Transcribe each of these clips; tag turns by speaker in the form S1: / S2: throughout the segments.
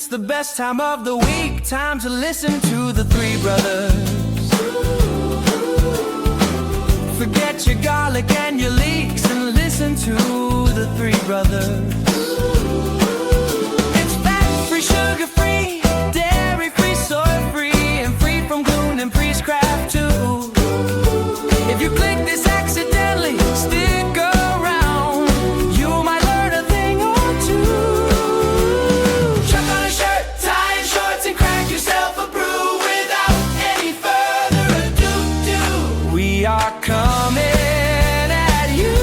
S1: the best time of the week. Time to listen to the three brothers. Forget your garlic and your leeks and listen to the three brothers. It's fat-free, sugar-free, dairy-free, soy-free, and free from gluten and priestcraft too. If you click this accidentally, stick around. You might learn a thing or two. Chuck on a shirt, tie and shorts, and crack yourself a brew without any further ado. We are coming at you.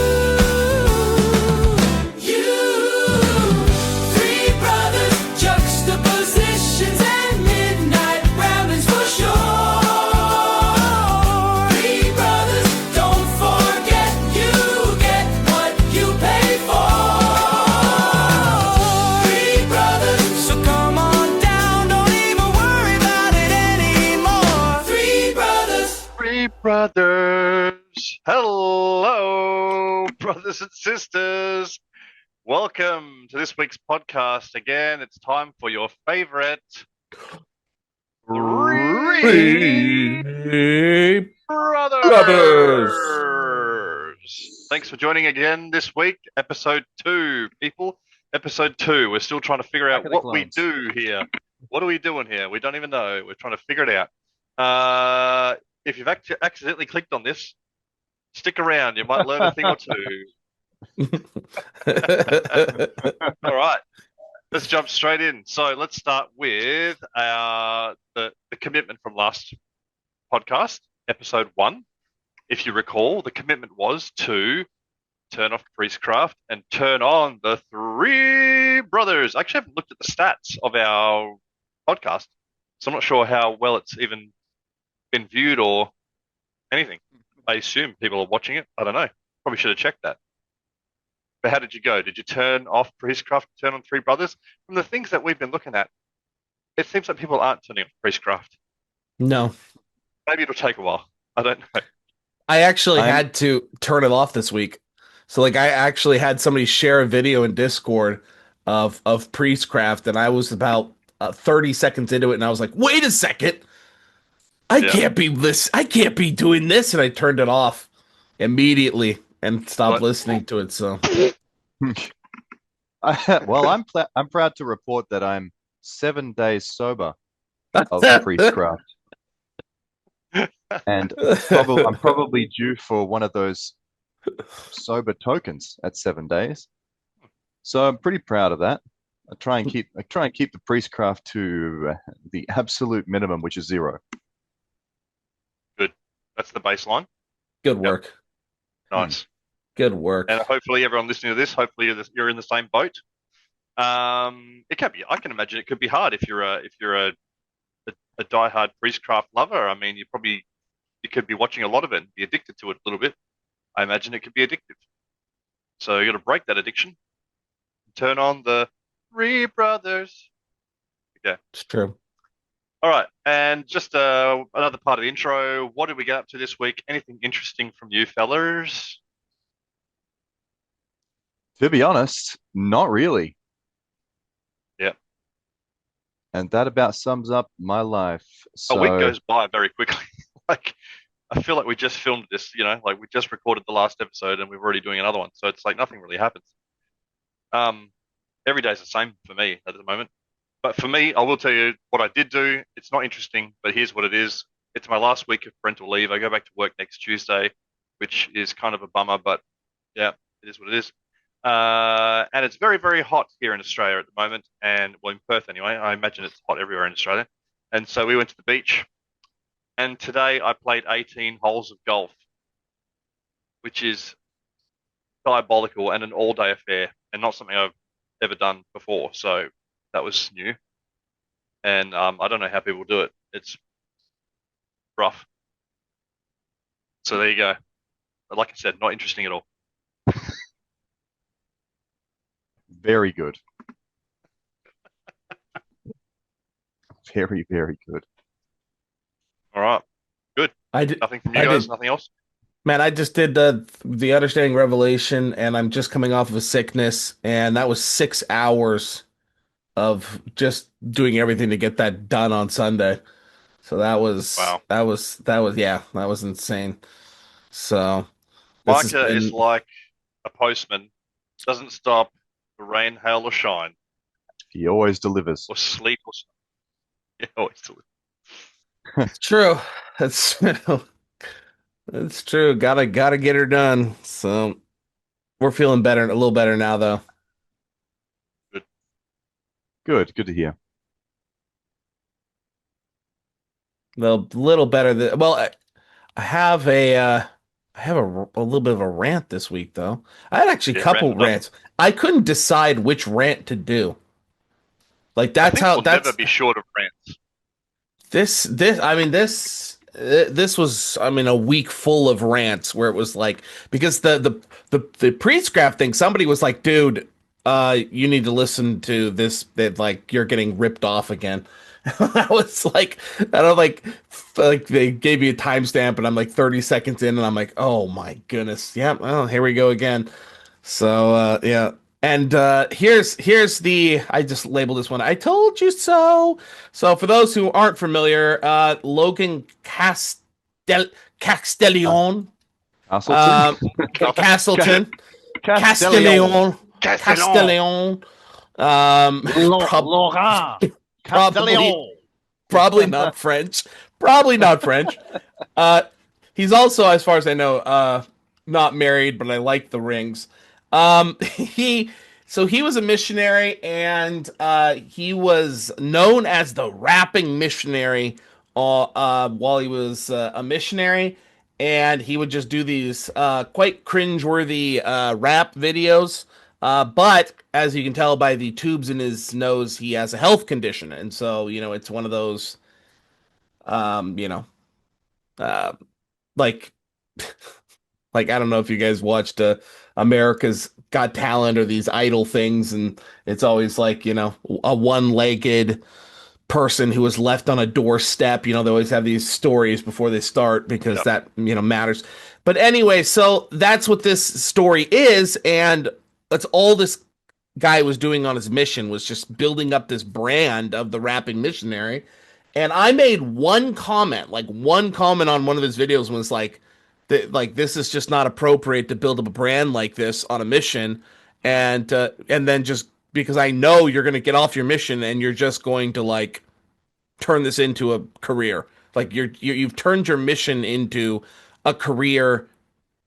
S1: Three brothers, juxtapositions, and midnight ramblings for sure. Three brothers, don't forget you get what you pay for. Three brothers, so come on down, don't even worry about it anymore. Three brothers.
S2: Three brothers. Hello, brothers and sisters. Welcome to this week's podcast. Again, it's time for your favorite Three Brothers. Thanks for joining again this week. Episode 2, people. Episode 2. We're still trying to figure out what we do here. What are we doing here? We don't even know. We're trying to figure it out. If you've accidentally clicked on this, stick around. You might learn a thing or two. All right. Let's jump straight in. So let's start with the commitment from last podcast, episode 1. If you recall, the commitment was to turn off priestcraft and turn on the Three Brothers. I actually haven't looked at the stats of our podcast, so I'm not sure how well it's even been viewed or anything. I assume people are watching it. I don't know. Probably should have checked that. But how did you go? Did you turn off priestcraft, turn on Three Brothers? From the things that we've been looking at, it seems like people aren't turning off priestcraft.
S3: No,
S2: Maybe it'll take a while. I don't know.
S3: I actually had to turn it off this week. So I actually had somebody share a video in Discord of Priestcraft, and I was about 30 seconds into it, and I was like, "Wait a second, I can't be doing this," and I turned it off immediately and stopped listening to it. So,
S4: well, I'm proud to report that I'm 7 days sober of priestcraft. And I'm probably due for one of those sober tokens at 7 days. So I'm pretty proud of that. I try and keep the priestcraft to the absolute minimum, which is 0.
S2: Good. That's the baseline.
S3: good work.
S2: Nice.
S3: Good work.
S2: And hopefully everyone listening to this, hopefully you're in the same boat. It can be. I can imagine it could be hard if you're a diehard priestcraft lover. I mean, you could be watching a lot of it and be addicted to it a little bit. I imagine it could be addictive. So you got to break that addiction. Turn on the Three Brothers. Okay.
S3: It's true.
S2: All right. And just another part of the intro. What did we get up to this week? Anything interesting from you fellers?
S4: To be honest, not really.
S2: Yeah.
S4: And that about sums up my life.
S2: A week goes by very quickly. I feel like we just filmed this, like we just recorded the last episode and we're already doing another one. So it's like nothing really happens. Every day's the same for me at the moment. But for me, I will tell you what I did do. It's not interesting, but here's what it is. It's my last week of parental leave. I go back to work next Tuesday, which is kind of a bummer, but yeah, it is what it is. And it's very, very hot here in Australia at the moment, and well, in Perth anyway. I imagine it's hot everywhere in Australia. And so we went to the beach, and today I played 18 holes of golf, which is diabolical and an all-day affair, and not something I've ever done before. So that was new, and I don't know how people do it. It's rough. So there you go. But like I said, not interesting at all.
S4: Very good. Very, very good.
S2: All right. Good. Nothing from you guys? Nothing else?
S3: Man, I just did the Understanding Revelation, and I'm just coming off of a sickness, and that was 6 hours of just doing everything to get that done on Sunday. So
S2: Wow.
S3: yeah, that was insane. So this has
S2: Micah is
S3: been
S2: like a postman, doesn't stop for rain, hail, or shine,
S4: He always delivers.
S2: or sleep, or yeah, always do it.
S3: true. That's that's true. Gotta get her done. So we're feeling better, a little better now though.
S2: Good.
S4: Good to hear.
S3: A little better than well, I have I have a little bit of a rant this week though. I had actually a
S2: Yeah, random
S3: couple
S2: stuff.
S3: rants. I couldn't decide which rant to do. Like
S2: I think we'll never
S3: that's
S2: be short of rants.
S3: this I mean this was I mean a week full of rants where it was like because the pre-scrap thing somebody was like dude you need to listen to this that like you're getting ripped off again. I was like I don't like they gave me a timestamp and I'm like 30 seconds in and I'm like oh my goodness yeah well here we go again. So yeah. And here's the I just labeled this one. I told you so. So for those who aren't familiar, Logan
S4: Uh,
S3: Castellion,
S4: Castleton?
S3: Castleton,
S4: Castellion.
S3: Castellion, Castellion. Prob
S4: Laurent.
S3: probably
S4: Castellion.
S3: probably not French. Probably not French. Uh, he's also, as far as I know, not married, but I like the rings. He so he was a missionary, and he was known as the rapping missionary. While he was a missionary, and he would just do these quite cringeworthy rap videos. But as you can tell by the tubes in his nose, he has a health condition, and so it's one of those, um, you know, uh, like like I don't know if you guys watched America's Got Talent or these idol things, and it's always like a one-legged person who was left on a doorstep. They always have these stories before they start because
S2: Yep.
S3: that matters. But anyway, so that's what this story is, and that's all this guy was doing on his mission was just building up this brand of the rapping missionary. And I made one comment on one of his videos was like this is just not appropriate to build up a brand like this on a mission, and then just because I know you're going to get off your mission and you're just going to like turn this into a career. Like you've turned your mission into a career,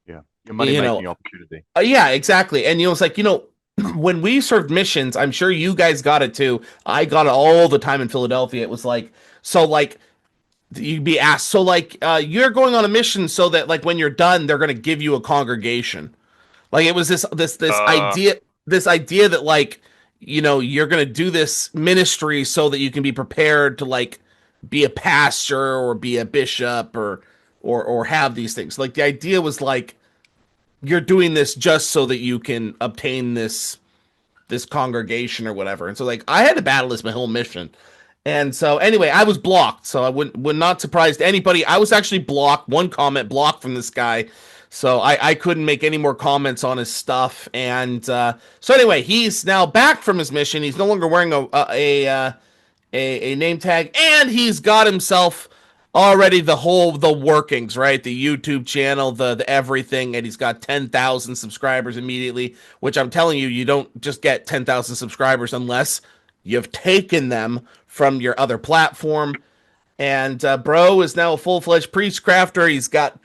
S4: Yeah. Your money
S3: you
S4: making
S3: know,
S4: opportunity.
S3: yeah, exactly. And it's like, when we served missions, I'm sure you guys got it too. I got it all the time in Philadelphia. It was like, so like you'd be asked, so like you're going on a mission so that like when you're done, they're gonna give you a congregation. Like it was
S2: Uh,
S3: this idea that like, you're gonna do this ministry so that you can be prepared to like be a pastor or be a bishop or have these things. Like the idea was like you're doing this just so that you can obtain this congregation or whatever. And so like I had to battle this my whole mission. And so anyway, I was blocked. So I would not surprise anybody. I was actually blocked, one comment blocked from this guy. So I couldn't make any more comments on his stuff. And so anyway, he's now back from his mission. He's no longer wearing a name tag, and he's got himself already the workings, right? The YouTube channel, the everything, and he's got 10,000 subscribers immediately, which I'm telling you, you don't just get 10,000 subscribers unless you've taken them from your other platform. And bro is now a full-fledged priest crafter. He's got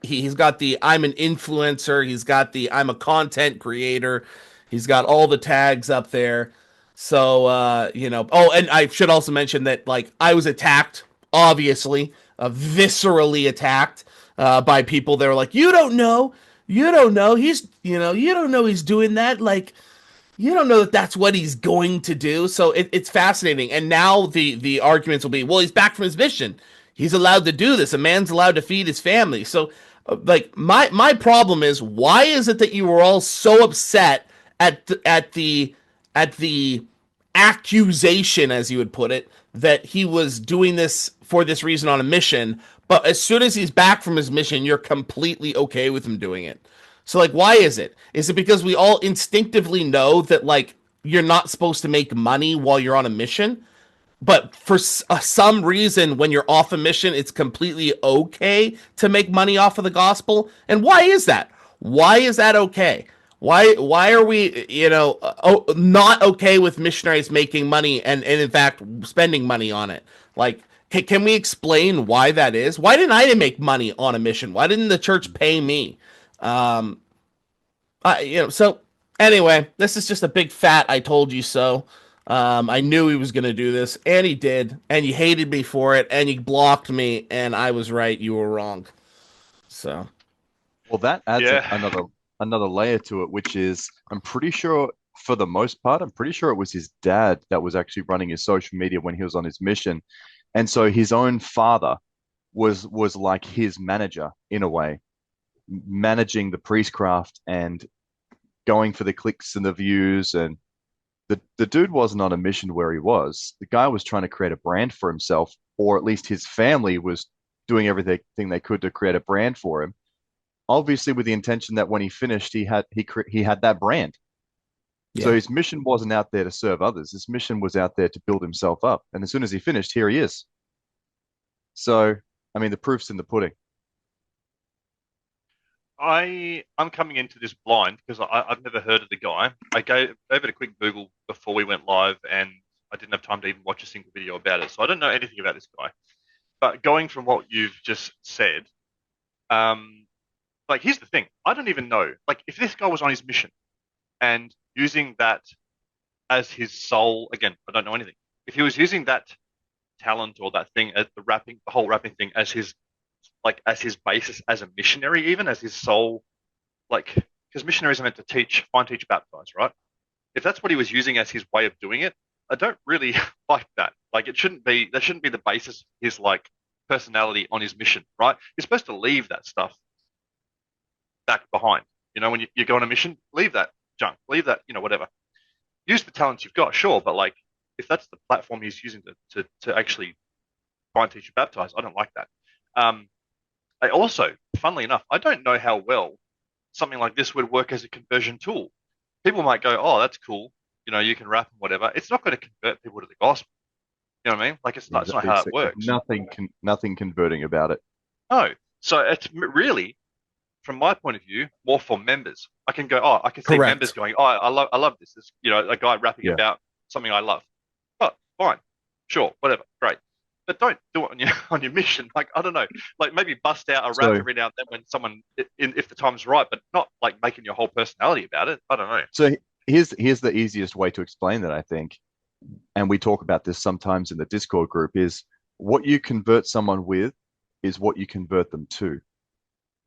S3: he's got the I'm an influencer. He's got the I'm a content creator. He's got all the tags up there. So oh, and I should also mention that like I was attacked, obviously, viscerally attacked by people that were like, you don't know, he's you don't know he's doing that. Like you don't know that that's what he's going to do. So it's fascinating. And now the arguments will be, well, he's back from his mission. He's allowed to do this. A man's allowed to feed his family. So like my problem is, why is it that you were all so upset at the accusation, as you would put it, that he was doing this for this reason on a mission, but as soon as he's back from his mission, you're completely okay with him doing it? So like, why is it? Is it because we all instinctively know that like you're not supposed to make money while you're on a mission. But for some reason, when you're off a mission, it's completely okay to make money off of the gospel. And why is that? Why is that okay? Why are we, not okay with missionaries making money and in fact spending money on it? Like, can we explain why that is? Why didn't I make money on a mission? Why didn't the church pay me? Um, so anyway, this is just a big fat I told you so. I knew he was going to do this, and he did, and you hated me for it, and you blocked me, and I was right, you were wrong. So,
S4: Well, that adds
S2: Yeah.
S4: another layer to it, which is I'm pretty sure for the most part, I'm pretty sure it was his dad that was actually running his social media when he was on his mission. And so his own father was like his manager in a way, managing the priestcraft and going for the clicks and the views. And the dude wasn't on a mission where he was. The guy was trying to create a brand for himself, or at least his family was doing everything they could to create a brand for him. Obviously, with the intention that when he finished, he had that brand. So
S3: yeah.
S4: his mission wasn't out there to serve others. His mission was out there to build himself up. And as soon as he finished, here he is. So, I mean, the proof's in the pudding.
S2: I'm coming into this blind because I've never heard of the guy. I gave it a quick Google before we went live, and I didn't have time to even watch a single video about it. So I don't know anything about this guy. But going from what you've just said, like here's the thing: I don't even know. Like if this guy was on his mission and using that as his sole, again, I don't know anything. If he was using that talent or that thing as the whole rapping thing as his as his basis as a missionary, even as his sole, like because missionaries are meant to teach, find, teach, baptize, right? If that's what he was using as his way of doing it, I don't really like that. Like it shouldn't be that shouldn't be the basis of his like personality on his mission, right? You're supposed to leave that stuff back behind. You know, when you go on a mission, leave that junk, leave that, whatever. Use the talents you've got, sure, but like if that's the platform he's using to actually find, teach, and baptize, I don't like that. I also, funnily enough, I don't know how well something like this would work as a conversion tool. People might go, "Oh, that's cool. You can rap and whatever." It's not going to convert people to the gospel. You know what I mean? Like it's not how it works.
S4: Nothing converting about it.
S2: No. So it's really, from my point of view, more for members. I can go, oh, I can see
S3: Correct.
S2: members going, oh, I love this. This, a guy rapping
S4: Yeah.
S2: about something I love. Oh, fine, sure, whatever, great. But don't do it on your mission. Like I don't know, like maybe bust out a rap every now and then when someone, if the time's right, but not like making your whole personality about it. I don't know.
S4: So here's the easiest way to explain that, I think, and we talk about this sometimes in the Discord group, is what you convert someone with is what you convert them to.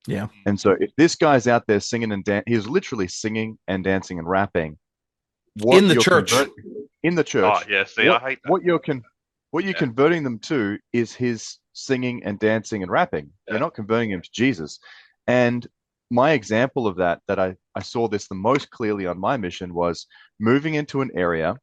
S3: Yeah.
S4: And so if this guy's out there singing and he's literally singing and dancing and rapping.
S3: In the church.
S4: In the church.
S2: Oh yeah, see, I hate that.
S4: What you're converting them to is his singing and dancing and rapping.
S2: Yeah.
S4: You're not converting him to Jesus. And my example of that I saw this the most clearly on my mission was moving into an area,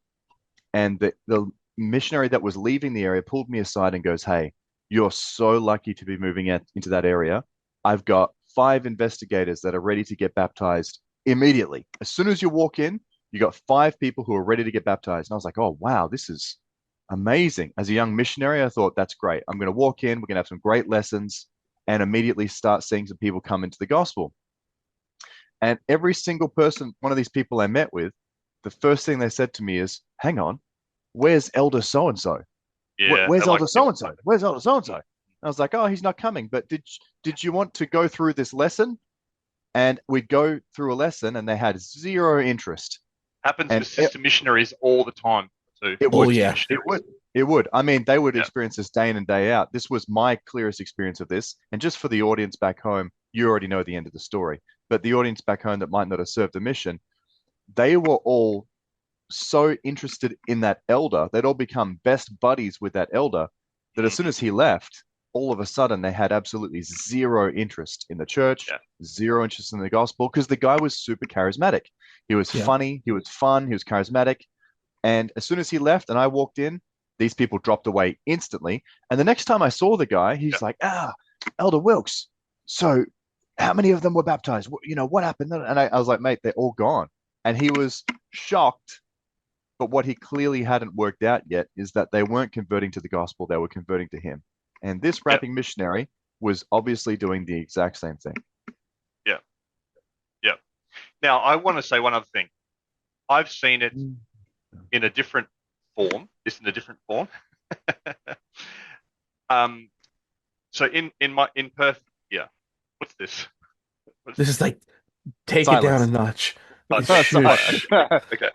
S4: and the missionary that was leaving the area pulled me aside and goes, "Hey, you're so lucky to be moving into that area. I've got 5 investigators that are ready to get baptized immediately. As soon as you walk in, you got 5 people who are ready to get baptized." And I was like, "Oh, wow, this is amazing." As a young missionary, I thought, that's great. I'm going to walk in, we're going to have some great lessons, and immediately start seeing some people come into the gospel. And every single person, one of these people I met with, the first thing they said to me is, "Hang on, where's Elder so-and-so?
S2: Yeah,
S4: Where's
S2: I like
S4: Elder so-and-so? Where's Elder so-and-so?" I was like, "Oh, he's not coming. But did you want to go through this lesson?" And we'd go through a lesson, and they had zero interest.
S2: Happens
S4: And
S2: with sister missionaries all the time too.
S4: It
S3: Oh,
S4: would.
S3: yeah.
S4: It would. It would. I mean, they would
S2: Yeah.
S4: experience this day in and day out. This was my clearest experience of this. And just for the audience back home, you already know the end of the story. But the audience back home that might not have served the mission, they were all so interested in that elder. They'd all become best buddies with that elder that as soon as he left, all of a sudden they had absolutely zero interest in the church,
S2: Yeah.
S4: zero interest in the gospel, because the guy was super charismatic. He was
S3: Yeah.
S4: funny, he was fun, he was charismatic. And as soon as he left and I walked in, these people dropped away instantly. And the next time I saw the guy, he's like, Elder Wilkes, so how many of them were baptized? What happened? And I was like, "Mate, they're all gone." And he was shocked But what he clearly hadn't worked out yet is that they weren't converting to the gospel, they were converting to him. And this
S2: Yeah,
S4: rapping missionary was obviously doing the exact same thing.
S2: yeah, yeah. Now, I want to say one other thing. I've seen it in a different form. This in a different form. um, so in Perth, yeah. What's this? What's
S3: This is like, take it down a
S4: Silence.
S3: notch.
S2: Silence.
S3: Shush.
S2: Okay.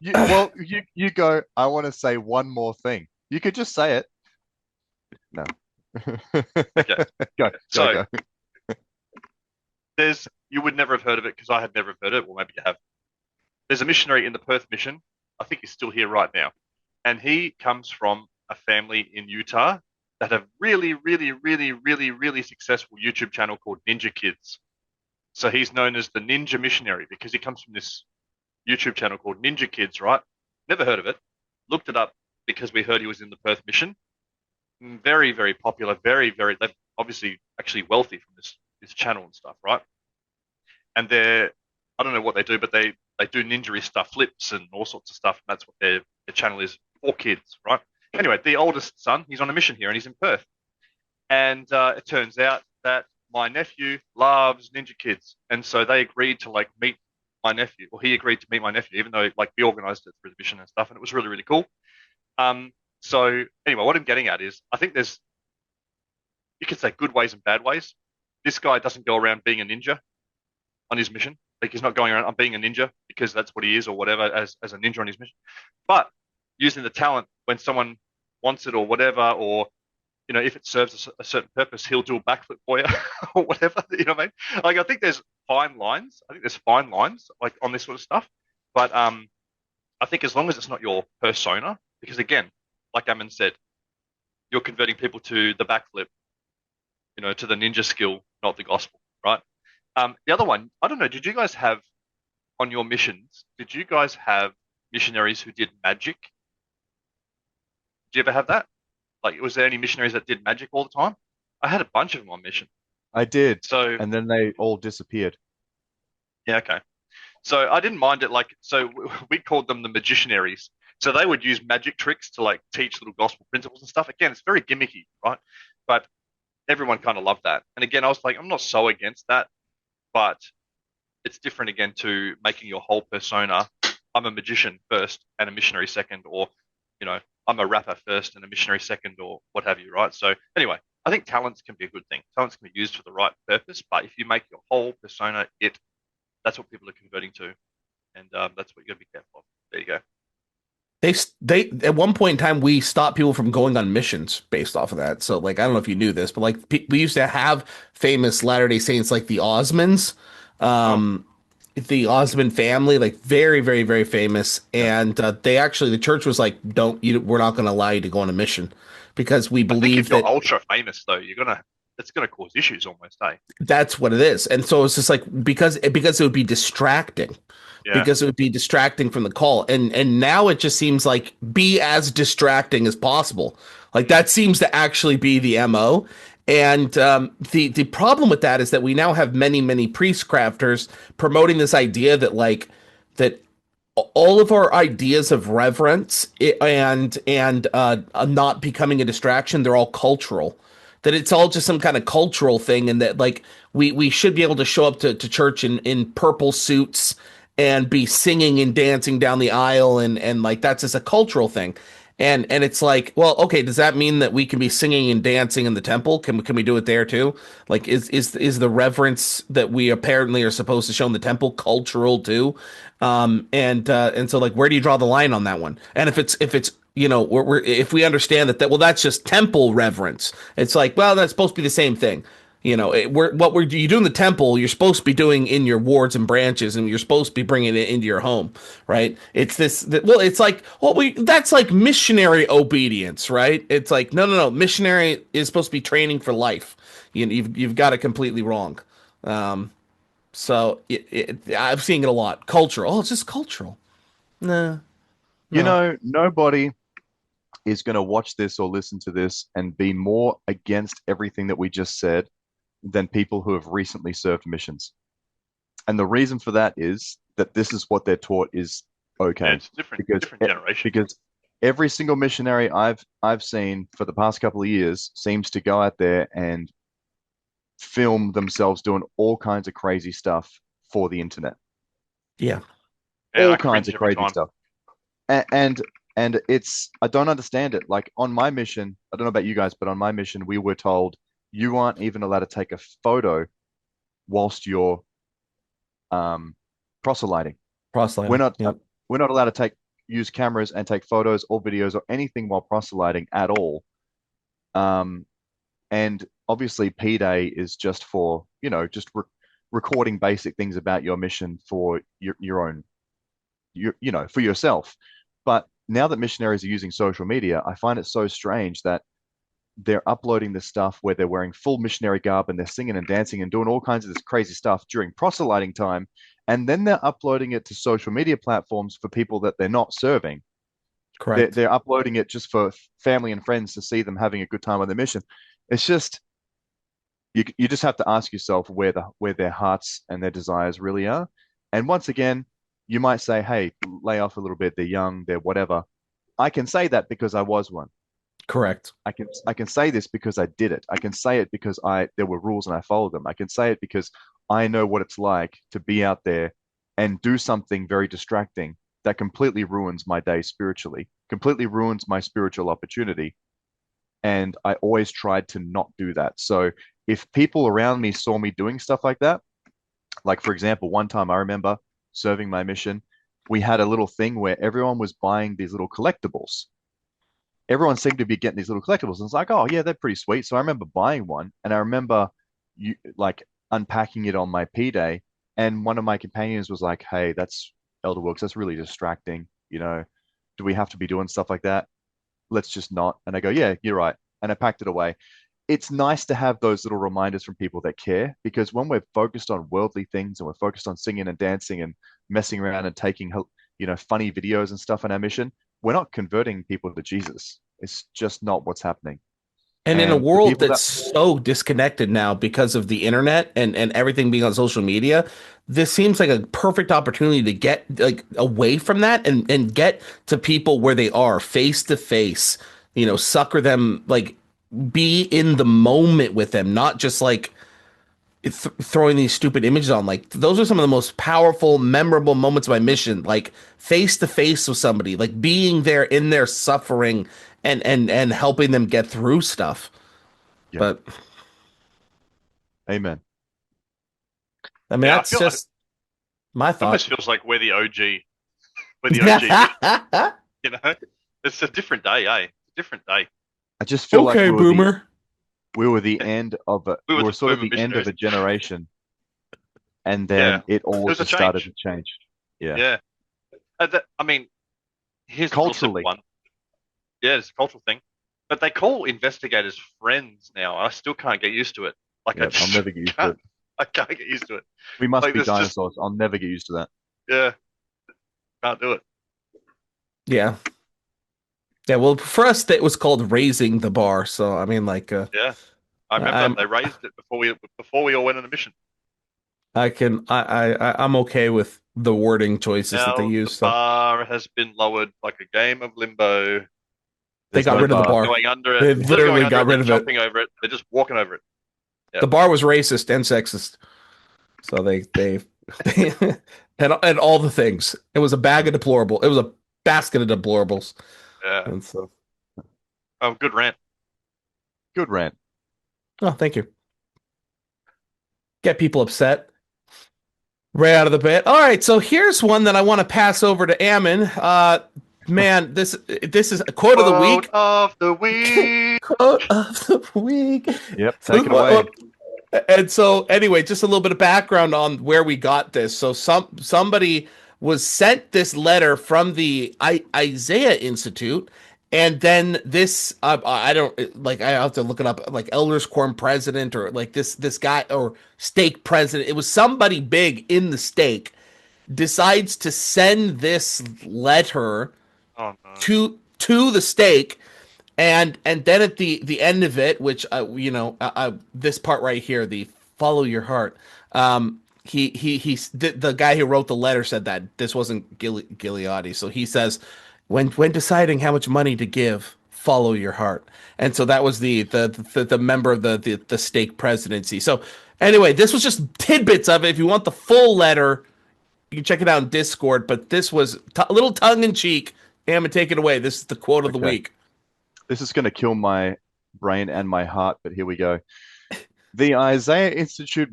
S4: You go, I want to say one more thing. You could just say it. No.
S2: Okay.
S4: Go,
S2: So
S4: go.
S2: you would never have heard of it because I had never heard of it. Well, maybe you have. There's a missionary in the Perth mission. I think he's still here right now. And he comes from a family in Utah that have really, really, really, really, really successful YouTube channel called Ninja Kids. So he's known as the Ninja Missionary because he comes from this YouTube channel called Ninja Kids, right? Never heard of it. Looked it up because we heard he was in the Perth mission. Very, very popular. Very, very, they're obviously actually wealthy from this channel and stuff, right? And I don't know what they do, but they do ninja stuff, flips and all sorts of stuff. And that's what their channel is for kids, right? Anyway, the oldest son, he's on a mission here and he's in Perth. And it turns out that my nephew loves Ninja Kids. And so they agreed to like meet my nephew, or he agreed to meet my nephew, even though like we organized it through the mission and stuff. And it was really, really cool. So anyway, what I'm getting at is I think you could say good ways and bad ways. This guy doesn't go around being a ninja on his mission. Like he's not going around, I'm being a ninja because that's what he is or whatever as a ninja on his mission. But using the talent when someone wants it or whatever, or if it serves a certain purpose, he'll do a backflip for you or whatever. You know what I mean? Like I think there's fine lines. I think there's fine lines like on this sort of stuff. But I think as long as it's not your persona, because again, like Ammon said, you're converting people to the backflip, to the ninja skill, not the gospel, right? The other one, I don't know, did you guys have on your missions, did you guys have missionaries who did magic? Did you ever have that? Like, was there any missionaries that did magic all the time? I had a bunch of them on mission.
S4: I did.
S2: So,
S4: And then they all disappeared.
S2: yeah, okay. So I didn't mind it. Like, so we called them the magicianaries. So they would use magic tricks to like teach little gospel principles and stuff. Again, it's very gimmicky, right? But everyone kind of loved that. And again, I was like, I'm not so against that, but it's different again to making your whole persona. I'm a magician first and a missionary second, or, I'm a rapper first and a missionary second, or what have you, right? So anyway, I think talents can be a good thing. Talents can be used for the right purpose, but if you make your whole persona that's what people are converting to, and that's what you got to be careful of. There you go.
S3: They at one point in time we stopped people from going on missions based off of that. So like I don't know if you knew this, but like we used to have famous Latter-day Saints like the Osmonds,
S2: Oh,
S3: the Osmond family, like very very very famous,
S4: Yeah.
S3: and they actually the church was like, we're not going to allow you to go on a mission because we
S2: I think if
S3: believe
S2: you're
S3: that
S2: ultra famous though, it's gonna cause issues almost, eh?
S3: that's what it is. And so it's just like because it would be distracting.
S2: Yeah.
S3: Because it would be distracting from the call. And now it just seems like be as distracting as possible. Like that seems to actually be the MO. And the problem with that is that we now have many priest crafters promoting this idea that that all of our ideas of reverence and not becoming a distraction, they're all cultural. That it's all just some kind of cultural thing, and that like we should be able to show up to church in purple suits and be singing and dancing down the aisle, and like that's just a cultural thing. And it's like, well, okay, does that mean that we can be singing and dancing in the temple? Can we do it there too? Like, is the reverence that we apparently are supposed to show in the temple cultural too? And so like, where do you draw the line on that one? And if it's if we understand that well, that's just temple reverence. It's like, well, that's supposed to be the same thing. You do in the temple, you're supposed to be doing in your wards and branches, and you're supposed to be bringing it into your home, right? It's it's like, that's like missionary obedience, right? It's like, no, missionary is supposed to be training for life. You've got it completely wrong. So I'm seeing it a lot. Cultural. Oh, it's just cultural. Nah, no.
S4: Nobody is going to watch this or listen to this and be more against everything that we just said than people who have recently served missions. And the reason for that is that this is what they're taught is
S2: Yeah,
S4: okay,
S2: it's different
S4: because
S2: different generation.
S4: because every single missionary I've seen for the past couple of years seems to go out there and film themselves doing all kinds of crazy stuff for the internet,
S3: Yeah.
S2: And
S4: all
S2: I
S4: kinds
S2: cringe
S4: of
S2: every
S4: crazy
S2: time.
S4: stuff. And it's I don't understand it. Like on my mission, I don't know about you guys, but on my mission, we were told you aren't even allowed to take a photo whilst you're um, proselyting. We're
S3: Proselyting.
S4: not
S3: Yep.
S4: we're not allowed to use cameras and take photos or videos or anything while proselyting at all. Um, and obviously, P Day is just for just recording basic things about your mission for your own for yourself. But now that missionaries are using social media, I find it so strange that they're uploading this stuff where they're wearing full missionary garb and they're singing and dancing and doing all kinds of this crazy stuff during proselyting time. And then they're uploading it to social media platforms for people that they're not serving.
S3: Correct.
S4: They're uploading it just for family and friends to see them having a good time on their mission. It's just you just have to ask yourself where their hearts and their desires really are. And once again, you might say, "Hey, lay off a little bit. They're young. They're whatever." I can say that because I was one.
S3: Correct.
S4: I can say this because I did it. I can say it because I there were rules and I followed them. I can say it because I know what it's like to be out there and do something very distracting that completely ruins my day spiritually, completely ruins my spiritual opportunity. And I always tried to not do that. So if people around me saw me doing stuff like that, like for example, one time I remember serving my mission, we had a little thing where everyone was buying these little collectibles. Everyone seemed to be getting these little collectibles. And it's like, oh yeah, they're pretty sweet. So I remember buying one, and I remember like unpacking it on my P day, and one of my companions was like, "Hey, that's Elder Wilkes. That's really distracting. Do we have to be doing stuff like that? Let's just not." And I go, "Yeah, you're right." And I packed it away. It's nice to have those little reminders from people that care, because when we're focused on worldly things and we're focused on singing and dancing and messing around and taking funny videos and stuff on our mission, we're not converting people to Jesus. It's just not what's happening.
S3: And in a
S4: And the
S3: world
S4: people
S3: that's
S4: that,
S3: so disconnected now because of the internet and everything being on social media, this seems like a perfect opportunity to get like away from that and get to people where they are face to face, succor them, like be in the moment with them, not just like throwing these stupid images on. Like those are some of the most powerful, memorable moments of my mission, like face to face with somebody, like being there in their suffering and helping them get through stuff.
S4: yeah,
S3: But
S4: amen.
S3: I mean,
S2: Yeah, I
S3: that's
S2: feel it
S3: just my
S2: almost
S3: thought.
S2: feels like we're the OG. We're the OG. You know, it's a different day, eh? It's a different day.
S4: I just feel like
S3: Okay, boomer.
S4: we were the end of a
S2: We
S4: we
S2: were
S4: were
S2: the
S4: sort of
S2: boomer
S4: the end of
S2: missionaries.
S4: a generation, and
S2: Yeah,
S4: then it all
S2: there's a
S4: just started
S2: change.
S4: to change. Yeah,
S2: Yeah, I mean, here's the real simple
S4: culturally.
S2: one. Yeah, it's a cultural thing, but they call investigators friends now. I still can't get used to it. Like I
S4: Yeah, I'll
S2: just
S4: never get used to
S2: can't.
S4: it.
S2: I can't get used to it.
S4: We must
S2: Like
S4: be
S2: this just
S4: dinosaurs. I'll never get used to that.
S2: yeah, can't do it.
S3: Yeah. Yeah, well, for us, it was called raising the bar. So, I mean, like,
S2: Yeah, I remember
S3: I'm,
S2: they raised it before we all went on a mission.
S3: I'm okay with the wording choices that they
S2: Now the
S3: use. So
S2: bar has been lowered like a game of limbo.
S3: they
S4: There's
S3: got
S4: no
S3: rid of the
S2: Instead of
S4: bar.
S3: bar.
S2: going under it,
S3: They
S2: instead of going
S3: literally
S2: under
S3: got
S2: it,
S3: rid
S2: they're
S3: of it.
S2: jumping over it. They're just walking over it. Yeah.
S3: The bar was racist and sexist. So they and all the things. It was a bag of deplorable. It was a basket of deplorables.
S2: Yeah.
S3: And so,
S2: Oh, good rant.
S4: Good rant.
S3: oh, thank you. Get people upset. Right out of the bit. All right, so here's one that I want to pass over to Ammon. Man, this is a quote of the
S2: Quote
S3: week.
S2: of the week.
S3: Quote of the week.
S4: Yep,
S3: So
S4: take it away.
S3: and so anyway, just a little bit of background on where we got this. So somebody was sent this letter from the Isaiah Institute, and then this I don't like I have to look it up, like Elders Quorum president or like this guy or stake president. It was somebody big in the stake decides to send this letter
S2: Oh no.
S3: to the stake, and then at the end of it, which this part right here, the follow your heart, the guy who wrote the letter said that this wasn't Gileadi. So he says, when deciding how much money to give, follow your heart. And so that was the member of the stake presidency. So anyway, this was just tidbits of it. If you want the full letter, you can check it out in Discord. But this was a little tongue in cheek. Am, take it away. This is the quote of the
S4: Okay.
S3: week.
S4: This is going to kill my brain and my heart, but here we go. The Isaiah Institute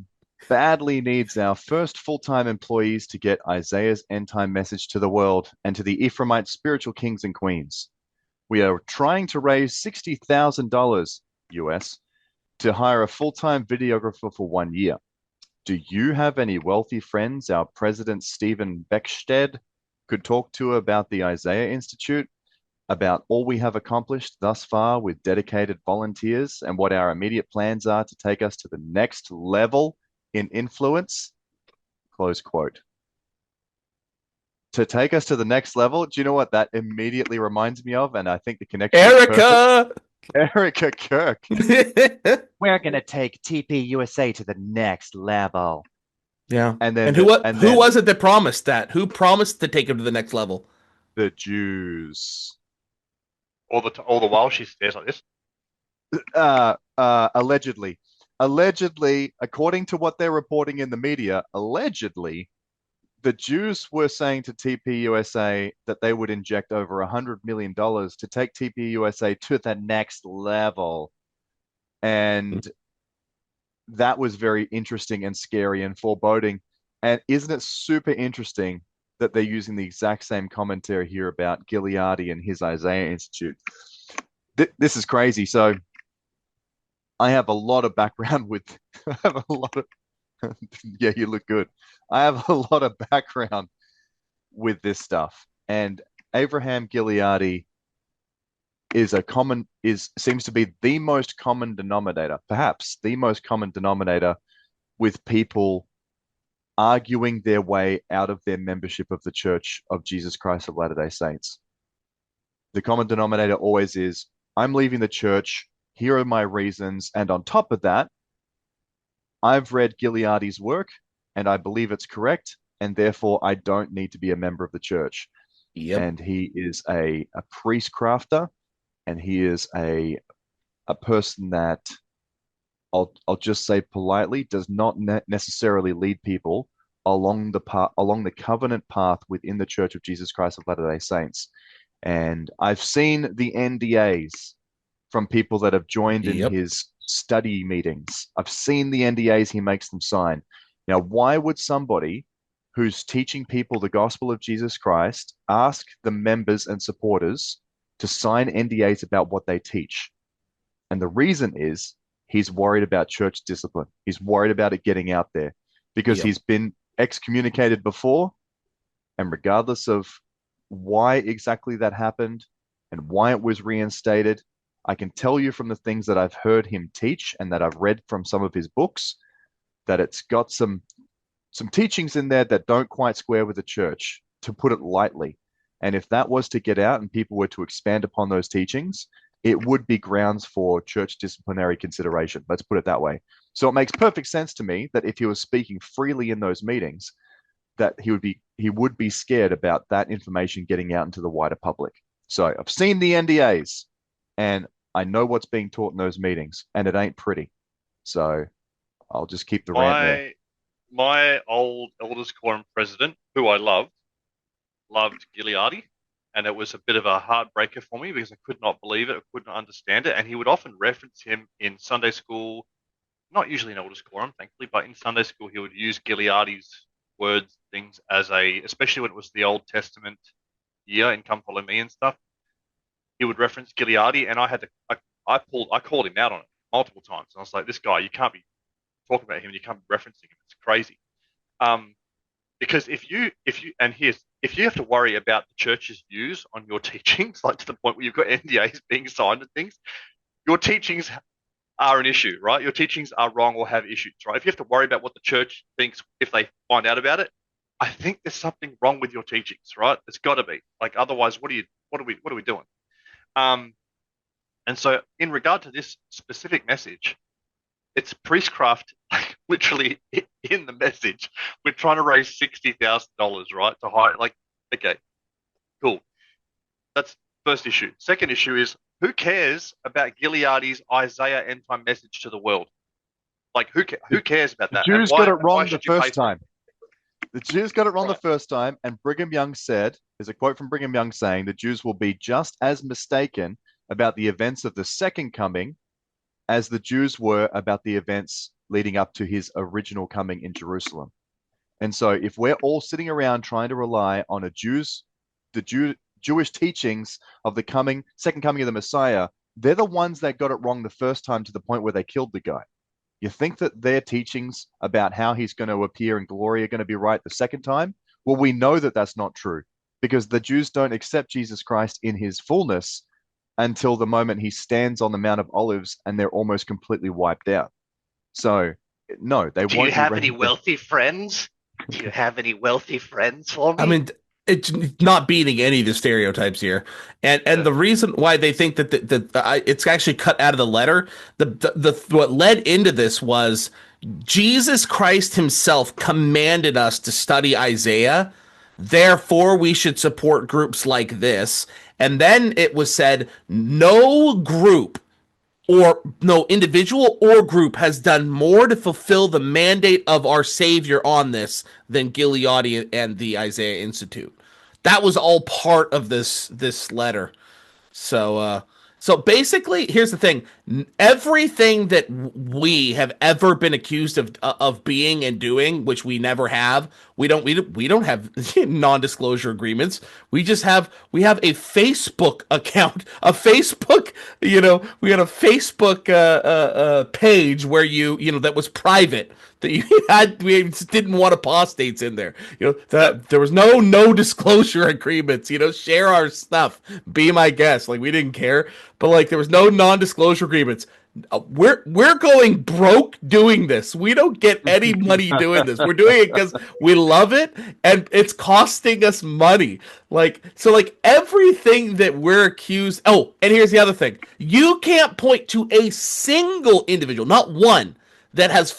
S4: badly needs our first full-time employees to get Isaiah's end-time message to the world and to the Ephraimite spiritual kings and queens. We are trying to raise $60,000 US to hire a full-time videographer for 1 year. Do you have any wealthy friends our President Stephen Beckstead could talk to about the Isaiah Institute, about all we have accomplished thus far with dedicated volunteers and what our immediate plans are to take us to the next level in influence? Close quote. To take us to the next level, do you know what that immediately reminds me of? And I think the connection is
S3: Erica.
S4: perfect. Erica Kirk.
S5: We're gonna take TP USA to the next level.
S3: Yeah.
S4: And then
S3: And
S4: and
S3: who
S4: then
S3: was it that promised that? Who promised to take him to the next level?
S4: the Jews.
S2: All the while she stares like this.
S4: Allegedly. Allegedly, according to what they're reporting in the media, allegedly, the Jews were saying to TP USA that they would inject over $100 million to take TP USA to the next level. And that was very interesting and scary and foreboding. And isn't it super interesting that they're using the exact same commentary here about Gileadi and his Isaiah Institute? This is crazy. So I have a lot of background with, I have a lot of, yeah, you look good. I have a lot of background with this stuff. And Abraham Gileadi seems to be the most common denominator, perhaps the most common denominator with people arguing their way out of their membership of the Church of Jesus Christ of Latter-day Saints. The common denominator always is, I'm leaving the church, here are my reasons, and on top of that, I've read Gileadi's work and I believe it's correct, and therefore I don't need to be a member of the church.
S3: Yep.
S4: And he is a priest crafter, and he is a person that I'll just say politely does not necessarily lead people along the covenant path within the Church of Jesus Christ of Latter-day Saints. And I've seen the NDAs from people that have joined in
S3: Yep.
S4: his study meetings. I've seen the NDAs he makes them sign. Now, why would somebody who's teaching people the gospel of Jesus Christ ask the members and supporters to sign NDAs about what they teach? And the reason is he's worried about church discipline. He's worried about it getting out there because
S3: Yep.
S4: he's been excommunicated before. And regardless of why exactly that happened and why it was reinstated, I can tell you from the things that I've heard him teach and that I've read from some of his books that it's got some teachings in there that don't quite square with the church, to put it lightly. And if that was to get out and people were to expand upon those teachings, it would be grounds for church disciplinary consideration. Let's put it that way. So it makes perfect sense to me that if he was speaking freely in those meetings, that he would be scared about that information getting out into the wider public. So I've seen the NDAs and I know what's being taught in those meetings, and it ain't pretty. So I'll just keep the rant there.
S2: My old elders quorum president, who I loved Gileadi, and it was a bit of a heartbreaker for me because I could not believe it, I could not understand it, and he would often reference him in Sunday school, not usually in elders quorum, thankfully, but in Sunday school he would use Gileadi's words, things especially when it was the Old Testament year in Come Follow Me and stuff. He would reference Gileadi, and I called him out on it multiple times, and I was like, this guy, you can't be talking about him and you can't be referencing him. It's crazy. Because if you have to worry about the church's views on your teachings, like to the point where you've got NDAs being signed and things, your teachings are an issue, right? Your teachings are wrong or have issues, right? If you have to worry about what the church thinks if they find out about it, I think there's something wrong with your teachings, right? It's got to be. Like otherwise, what are we doing? And so in regard to this specific message, it's priestcraft, like literally in the message. We're trying to raise $60,000, right? To hire, like, okay, cool. That's first issue. Second issue is who cares about Gileadi's Isaiah end time message to the world? Like, who cares about
S4: The
S2: that? And
S4: Jews got it
S2: why
S4: wrong the
S2: should you pay
S4: first
S2: for it?
S4: time. The Jews got it wrong the
S2: Right.
S4: first time, and Brigham Young said, there's a quote from Brigham Young saying the Jews will be just as mistaken about the events of the second coming as the Jews were about the events leading up to his original coming in Jerusalem. And so if we're all sitting around trying to rely on Jewish teachings of the second coming of the Messiah, they're the ones that got it wrong the first time to the point where they killed the guy. You think that their teachings about how he's going to appear in glory are going to be right the second time? Well, we know that that's not true because the Jews don't accept Jesus Christ in his fullness until the moment he stands on the Mount of Olives and they're almost completely wiped out. So, no, they
S6: Do you
S4: won't
S6: have
S4: be
S6: any
S4: ready.
S6: wealthy friends? Do you have any wealthy friends for me?
S3: I mean, it's not beating any of the stereotypes here, and the reason why they think that it's actually cut out of the letter. The what led into this was Jesus Christ Himself commanded us to study Isaiah. Therefore, we should support groups like this. And then it was said, no group or no individual or group has done more to fulfill the mandate of our Savior on this than Gilead and the Isaiah Institute. That was all part of this letter. So basically, here's the thing: everything that we have ever been accused of being and doing, which we never have, we don't have non-disclosure agreements. We have a Facebook account, a Facebook, we had a Facebook page where that was private that we just didn't want apostates in there. That there was no disclosure agreements. Share our stuff, be my guest. Like we didn't care, but like there was no non-disclosure agreements. We're going broke doing this. We don't get any money doing this. We're doing it because we love it, and it's costing us money. Like everything that we're accused. Oh, and here's the other thing: you can't point to a single individual, not one, that has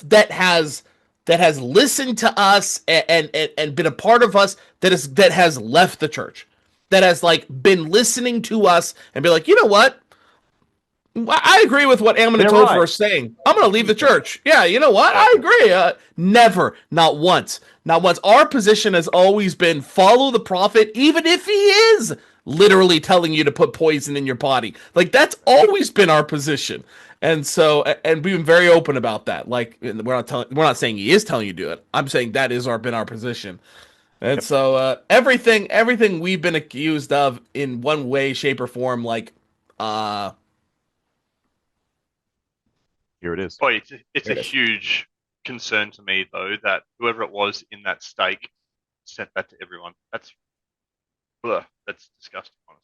S3: listened to us and been a part of us that has left the church, that has like been listening to us and be like, you know what? I agree with what Ammon and
S4: They're
S3: Topher
S4: right.
S3: are saying. I'm going to leave the church. Yeah, you know what? I agree. Never, not once, not once. Our position has always been follow the prophet, even if he is literally telling you to put poison in your body. Like that's always been our position. And we've been very open about that. Like we're not saying he is telling you to do it. I'm saying that is been our position. And so everything we've been accused of in one way, shape, or form, like
S4: Here it is.
S2: Oh, it's
S3: There
S2: a
S3: it is.
S2: huge concern to me though that whoever it was in that stake sent that to everyone. That's disgusting, honestly.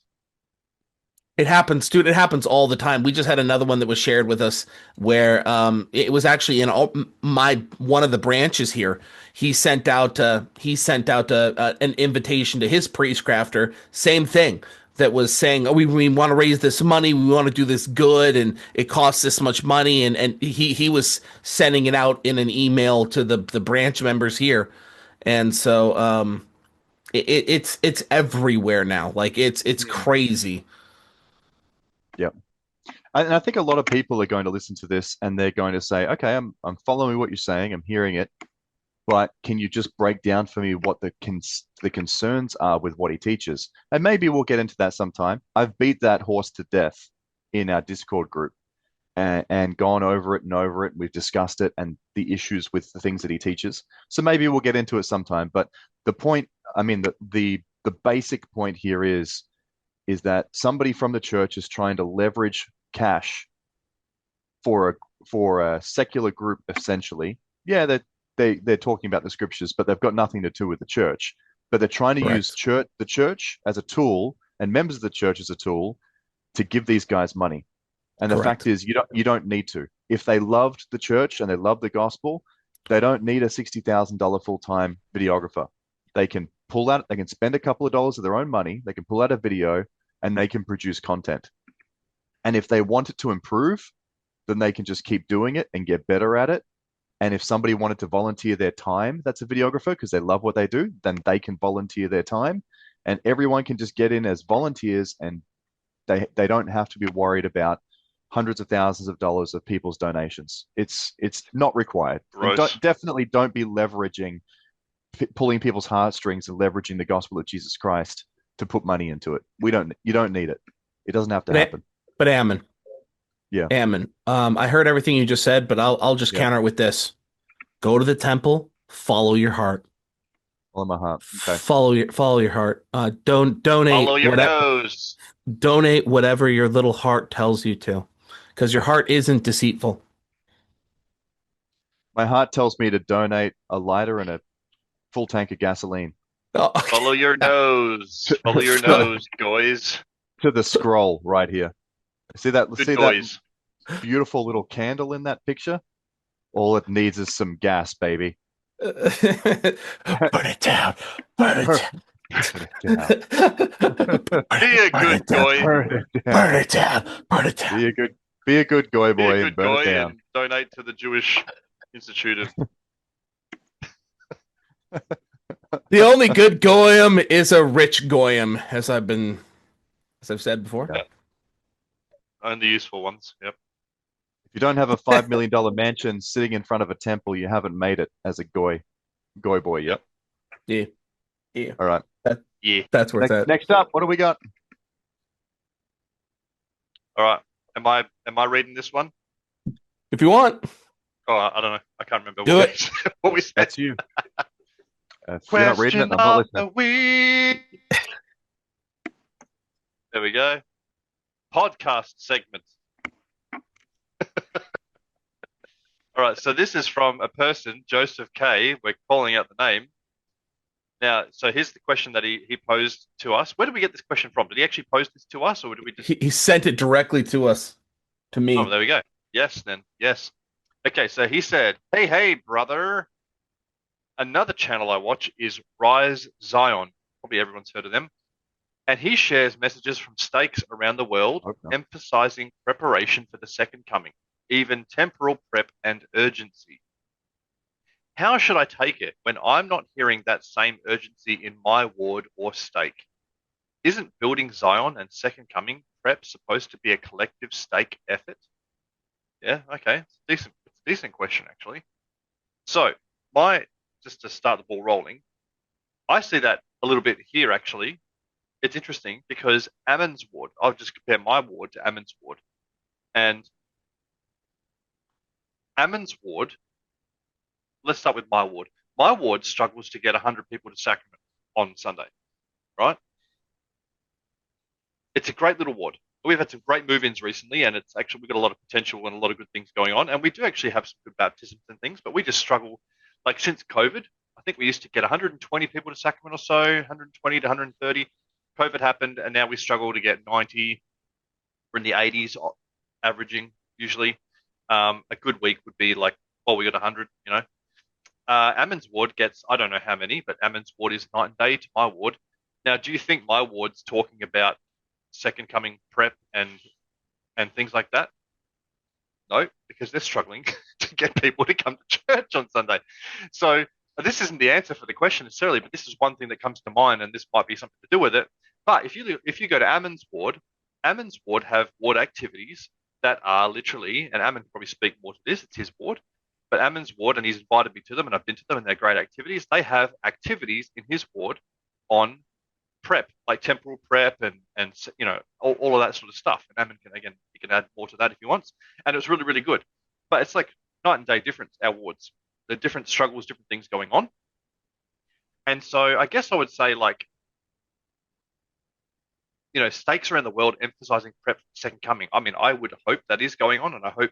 S3: It happens, dude. It happens all the time. We just had another one that was shared with us where it was actually in one of the branches here. He sent out an invitation to his priest crafter. Same thing that was saying, oh, we want to raise this money, we want to do this good, and it costs this much money, and he was sending it out in an email to the branch members here, and so it's everywhere now. Like it's crazy.
S4: Yep. And I think a lot of people are going to listen to this and they're going to say, okay, I'm following what you're saying, I'm hearing it, but can you just break down for me what the concerns are with what he teaches? And maybe we'll get into that sometime. I've beat that horse to death in our Discord group and gone over it and over it. We've discussed it and the issues with the things that he teaches. So maybe we'll get into it sometime. But the point, I mean, the basic point here is that somebody from the church is trying to leverage cash for a secular group, essentially. Yeah, they're talking about the scriptures, but they've got nothing to do with the church. But they're trying to use the church as a tool and members of the church as a tool to give these guys money. And the fact is, you don't need to. If they loved the church and they loved the gospel, they don't need a $60,000 full-time videographer. They can spend a couple of dollars of their own money, they can pull out a video, and they can produce content. And if they want it to improve, then they can just keep doing it and get better at it. And if somebody wanted to volunteer their time, that's a videographer because they love what they do, then they can volunteer their time. And everyone can just get in as volunteers and they don't have to be worried about hundreds of thousands of dollars of people's donations. It's not required. And
S2: Gross.
S4: definitely don't be leveraging, pulling people's heartstrings and leveraging the gospel of Jesus Christ to put money into it. You don't need it. It doesn't have to happen.
S3: But Ammon,
S4: Yeah.
S3: Ammon, I heard everything you just said, but I'll just
S4: Yeah.
S3: counter it with this: go to the temple, follow your heart,
S4: All in my heart. Okay.
S3: follow your heart. Don't donate
S2: Follow your
S3: whatever,
S2: nose.
S3: donate whatever your little heart tells you to, because your heart isn't deceitful.
S4: My heart tells me to donate a lighter and a full tank of gasoline
S3: Oh,
S2: Follow your nose. Follow your nose, guys.
S4: to the scroll right here. See that?
S2: Good
S4: See
S2: guys.
S4: that beautiful little candle in that picture? All it needs is some gas, baby.
S3: Burn it down. Burn it down.
S4: Put it down.
S2: Be a good guy.
S4: Burn it down.
S3: Burn it down. Burn it down.
S4: Be a good goy
S2: Be
S4: boy
S2: a
S4: and
S2: good
S4: burn
S2: guy
S4: it down.
S2: and donate to the Jewish Institute of.
S3: The only good goyim is a rich goyim, as I've said before.
S4: Yeah.
S2: Only useful ones. Yep.
S4: If you don't have a $5 million mansion sitting in front of a temple, you haven't made it as a goy boy yet.
S3: Yeah. Yeah.
S4: All right.
S2: Yeah.
S3: That's where it's at.
S4: Next up, what do we got?
S2: All right. Am I reading this one?
S3: If you want.
S2: Oh, I don't know. I can't remember
S3: Do
S2: what what we said.
S4: That's you. If you're not reading it,
S2: Question
S4: I'm not
S2: of the
S4: listening.
S2: week. There we go. Podcast segment. All right, so this is from a person, Joseph K. We're calling out the name. Now, so here's the question that he posed to us. Where did we get this question from? Did he actually pose this to us, or did we just?
S3: He sent it directly to us, to me.
S2: Oh, there we go. Yes, then. Yes. Okay, so he said, hey, brother. Another channel I watch is Rise Zion. Probably everyone's heard of them. And he shares messages from stakes around the world,
S4: Okay.
S2: emphasizing preparation for the second coming, even temporal prep and urgency. How should I take it when I'm not hearing that same urgency in my ward or stake? Isn't building Zion and second coming prep supposed to be a collective stake effort? Yeah, okay. It's a decent question, actually. So, just to start the ball rolling, I see that a little bit here, actually. It's interesting because Ammon's ward, I'll just compare my ward to Ammon's ward. And Ammon's ward, let's start with my ward. My ward struggles to get 100 people to sacrament on Sunday, right? It's a great little ward. We've had some great move-ins recently, and it's actually, we've got a lot of potential and a lot of good things going on. And we do actually have some good baptisms and things, but we just struggle. Like since COVID, I think we used to get 120 people to sacrament or so, 120 to 130. COVID happened, and now we struggle to get 90. We're in the 80s averaging usually. A good week would be like, well, we got 100, you know. Ammon's ward gets, I don't know how many, but Ammon's ward is night and day to my ward. Now, do you think my ward's talking about second coming prep and things like that? No, because they're struggling to get people to come to church on Sunday. So this isn't the answer for the question necessarily, but this is one thing that comes to mind, and this might be something to do with it. But if you go to Ammon's ward have ward activities that are literally, and Ammon can probably speak more to this, it's his ward, but Ammon's ward, and he's invited me to them, and I've been to them, and they're great activities. They have activities in his ward on prep, like temporal prep and you know, all of that sort of stuff. And Ammon he can add more to that if he wants. And it was really, really good. But it's like night and day difference, our wards. There are different struggles, different things going on. And so I guess I would say, like, you know, stakes around the world emphasizing prep for the second coming. I mean, I would hope that is going on, and I hope,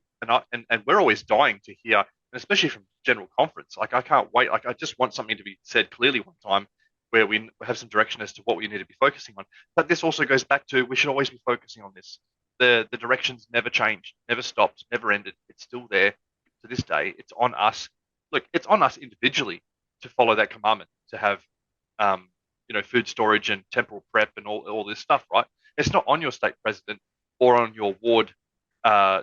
S2: and we're always dying to hear, and especially from general conference. Like, I can't wait. Like, I just want something to be said clearly one time, where we have some direction as to what we need to be focusing on. But this also goes back to, we should always be focusing on this. The directions never changed, never stopped, never ended. It's still there to this day. It's on us. Look, it's on us individually to follow that commandment, to have, you know, food storage and temporal prep and all this stuff, right? It's not on your stake president or on your ward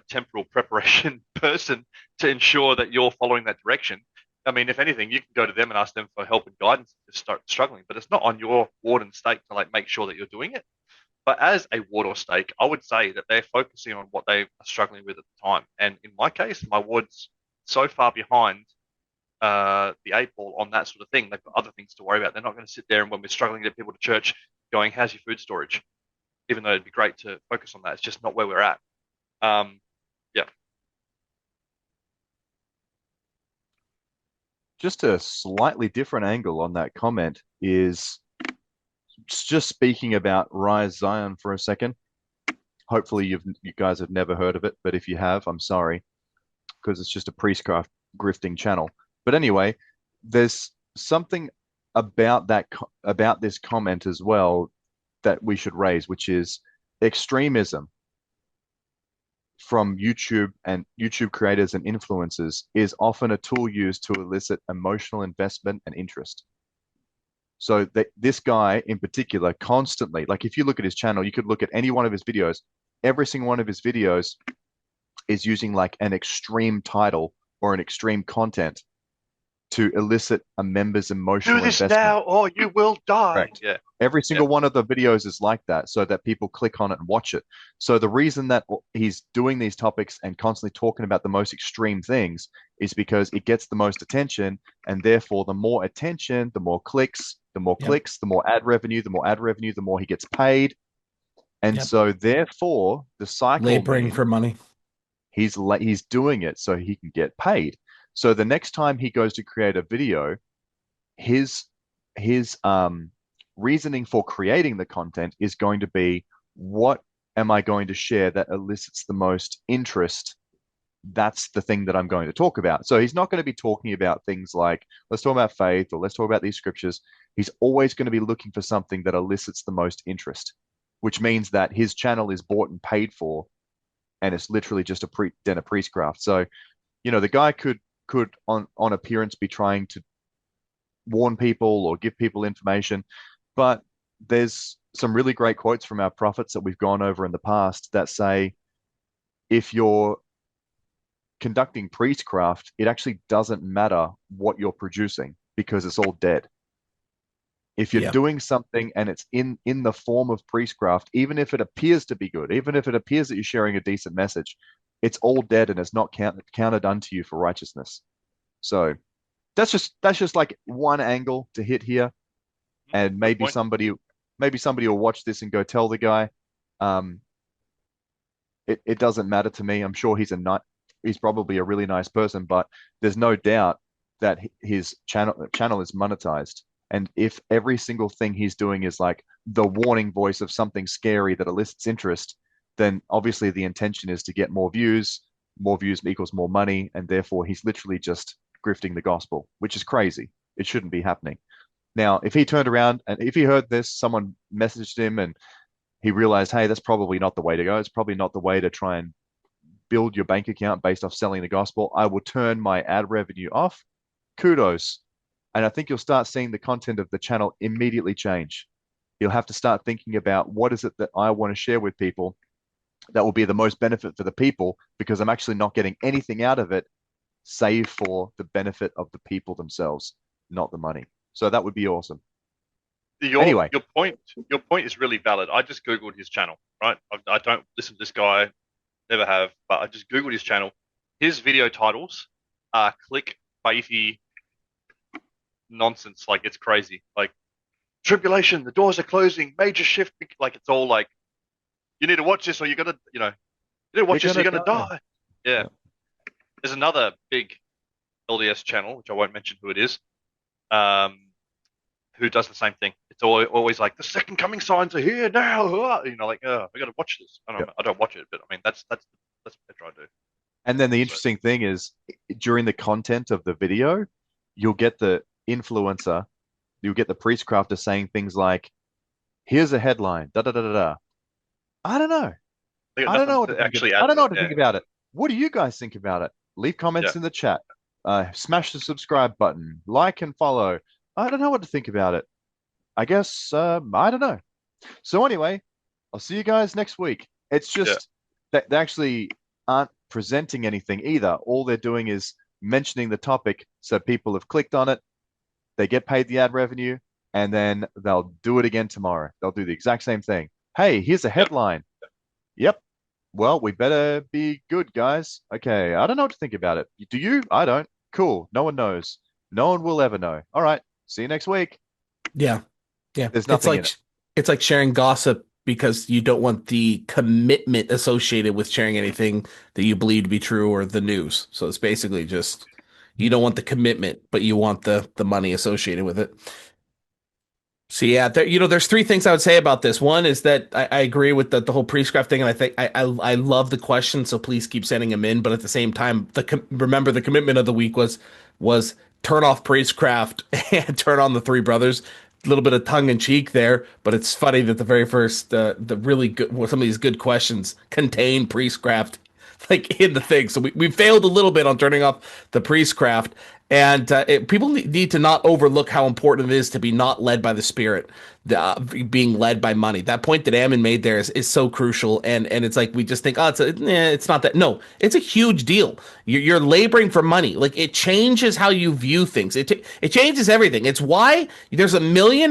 S2: temporal preparation person to ensure that you're following that direction. I mean, if anything, you can go to them and ask them for help and guidance if you start struggling, but it's not on your ward and stake to like make sure that you're doing it. But as a ward or stake, I would say that they're focusing on what they are struggling with at the time. And in my case, my ward's so far behind the eight ball on that sort of thing. They've got other things to worry about. They're not going to sit there and when we're struggling to get people to church going, how's your food storage? Even though it'd be great to focus on that. It's just not where we're at. Yeah.
S4: Just a slightly different angle on that comment is just speaking about Rise Zion for a second. Hopefully you guys have never heard of it, but if you have, I'm sorry, because it's just a priestcraft grifting channel. But anyway, there's something about about this comment as well that we should raise, which is extremism from YouTube and YouTube creators and influencers is often a tool used to elicit emotional investment and interest. So this guy in particular constantly, like if you look at his channel, you could look at any one of his videos, every single one of his videos is using like an extreme title or an extreme content to elicit a member's emotional
S2: Do this
S4: investment.
S2: now or you will die.
S4: Correct.
S2: Yeah.
S4: Every single one of the videos is like that, so that people click on it and watch it. So the reason that he's doing these topics and constantly talking about the most extreme things is because it gets the most attention, and therefore the more attention, the more clicks, the more clicks, the more ad revenue, the more ad revenue, the more he gets paid. And so therefore the cycle
S3: laboring for money.
S4: He's doing it so he can get paid. So the next time he goes to create a video, his reasoning for creating the content is going to be, what am I going to share that elicits the most interest? That's the thing that I'm going to talk about. So he's not going to be talking about things like, let's talk about faith or let's talk about these scriptures. He's always going to be looking for something that elicits the most interest, which means that his channel is bought and paid for, and it's literally just a priestcraft. So, the guy could on appearance be trying to warn people or give people information, but there's some really great quotes from our prophets that we've gone over in the past that say, if you're conducting priestcraft, it actually doesn't matter what you're producing because it's all dead. If you're doing something and it's in the form of priestcraft, even if it appears to be good, even if it appears that you're sharing a decent message, it's all dead and it's not counted unto you for righteousness. So that's just like one angle to hit here, and maybe somebody will watch this and go tell the guy. It doesn't matter to me. I'm sure he's probably a really nice person, but there's no doubt that his channel is monetized. And if every single thing he's doing is like the warning voice of something scary that elicits interest, then obviously the intention is to get more views. More views equals more money, and therefore he's literally just grifting the gospel, which is crazy. It shouldn't be happening. Now, if he turned around and if he heard this, someone messaged him and he realized, hey, that's probably not the way to go. It's probably not the way to try and build your bank account based off selling the gospel. I will turn my ad revenue off. Kudos. And I think you'll start seeing the content of the channel immediately change. You'll have to start thinking about, what is it that I want to share with people that will be the most benefit for the people, because I'm actually not getting anything out of it save for the benefit of the people themselves, not the money. So that would be awesome. Anyway,
S2: your point is really valid. I just Googled his channel, right? I don't listen to this guy, never have, but I just Googled his channel. His video titles are clickbaity nonsense. Like, it's crazy. Like, tribulation, the doors are closing, major shift. Like, it's all like, you need to watch this or you're gonna, you need to watch this or you're gonna die. Yeah. There's another big LDS channel, which I won't mention who it is, who does the same thing. It's always like, the second coming signs are here now. Like, I got to watch this. I don't watch it, but I mean, that's what they try to do.
S4: And then the interesting thing is, during the content of the video, you'll get the influencer, you'll get the priestcrafter saying things like, here's a headline, da da da da da. I don't know. I don't know what to think about it. What do you guys think about it? Leave comments in the chat. Smash the subscribe button. Like and follow. I don't know what to think about it. I guess, I don't know. So anyway, I'll see you guys next week. It's just that actually, aren't presenting anything either. All they're doing is mentioning the topic, so people have clicked on it, they get paid the ad revenue, and then they'll do it again tomorrow. They'll do the exact same thing. Hey, here's a headline. Yep. Well, we better be good, guys. Okay, I don't know what to think about it. Do you? I don't. Cool. No one knows. No one will ever know. All right. See you next week.
S3: Yeah. Yeah.
S4: There's nothing in it.
S3: It's like sharing gossip because you don't want the commitment associated with sharing anything that you believe to be true or the news. So it's basically just you don't want the commitment, but you want the money associated with it. So yeah, there's three things I would say about this. One is that I agree with the whole priestcraft thing, and I think I love the question. So please keep sending them in. But at the same time, remember the commitment of the week was turn off priestcraft and turn on the Three Brothers. A little bit of tongue in cheek there, but it's funny that the very first the really good some of these good questions contain priestcraft like in the thing. So we failed a little bit on turning off the priestcraft. And people need to not overlook how important it is to be not led by the Spirit, being led by money. That point that Ammon made there is so crucial. And it's like we just think, oh, it's not that. No, it's a huge deal. You're laboring for money. Like it changes how you view things. It changes everything. It's why there's 1.5 million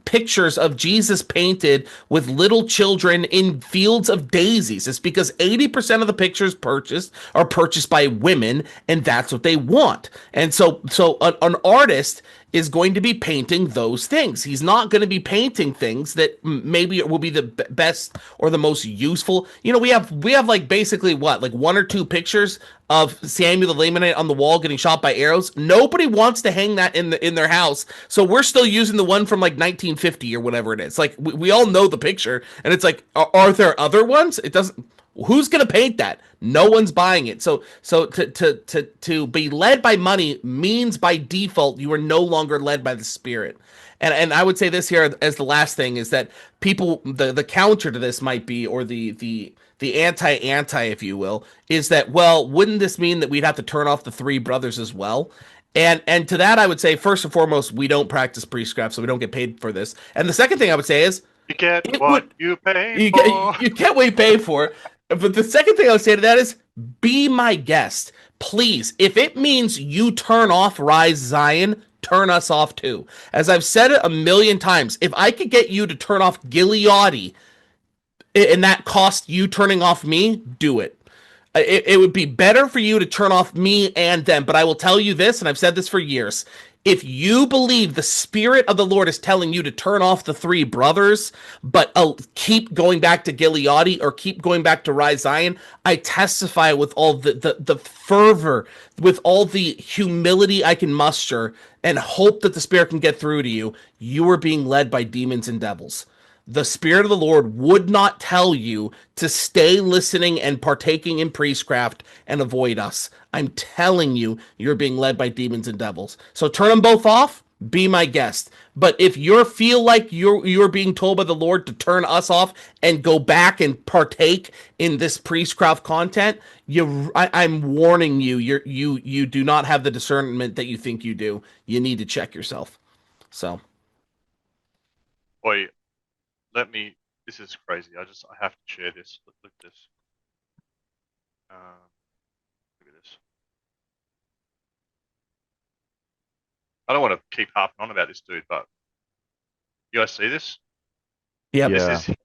S3: pictures of Jesus painted with little children in fields of daisies. It's because 80% of the pictures purchased are purchased by women, and that's what they want. And so an artist is going to be painting those things. He's not going to be painting things that maybe will be the best or the most useful. We have like basically what, like 1 or 2 pictures of Samuel the Lamanite on the wall getting shot by arrows. Nobody wants to hang that in their house. So we're still using the one from like 1950 or whatever it is. Like we all know the picture, and it's like, are there other ones? It doesn't. Who's gonna paint that? No one's buying it. So to be led by money means by default you are no longer led by the Spirit. And I would say this here as the last thing is that people the counter to this might be, or the anti if you will, is that, well, wouldn't this mean that we'd have to turn off the Three Brothers as well? And to that I would say, first and foremost, we don't practice priestcraft, so we don't get paid for this. And the second thing I would say is
S2: You get what you pay
S3: for. You get what you pay for. But the second thing I would say to that is, be my guest. Please, if it means you turn off Rise Zion, turn us off too. As I've said it 1 million times, if I could get you to turn off Gileadi and that cost you turning off me, do it. It would be better for you to turn off me and them. But I will tell you this, and I've said this for years. If you believe the Spirit of the Lord is telling you to turn off the Three Brothers, but keep going back to Gileadi or keep going back to Rise Zion, I testify with all the fervor, with all the humility I can muster, and hope that the Spirit can get through to you. You are being led by demons and devils. The Spirit of the Lord would not tell you to stay listening and partaking in priestcraft and avoid us. I'm telling you, you're being led by demons and devils. So turn them both off, be my guest. But if you feel like you're being told by the Lord to turn us off and go back and partake in this priestcraft content, I'm warning you, you do not have the discernment that you think you do. You need to check yourself. So,
S2: Boy, this is crazy. I have to share this. Look at this. Look at this. I don't want to keep harping on about this dude, but you guys see this?
S3: yeah.
S2: He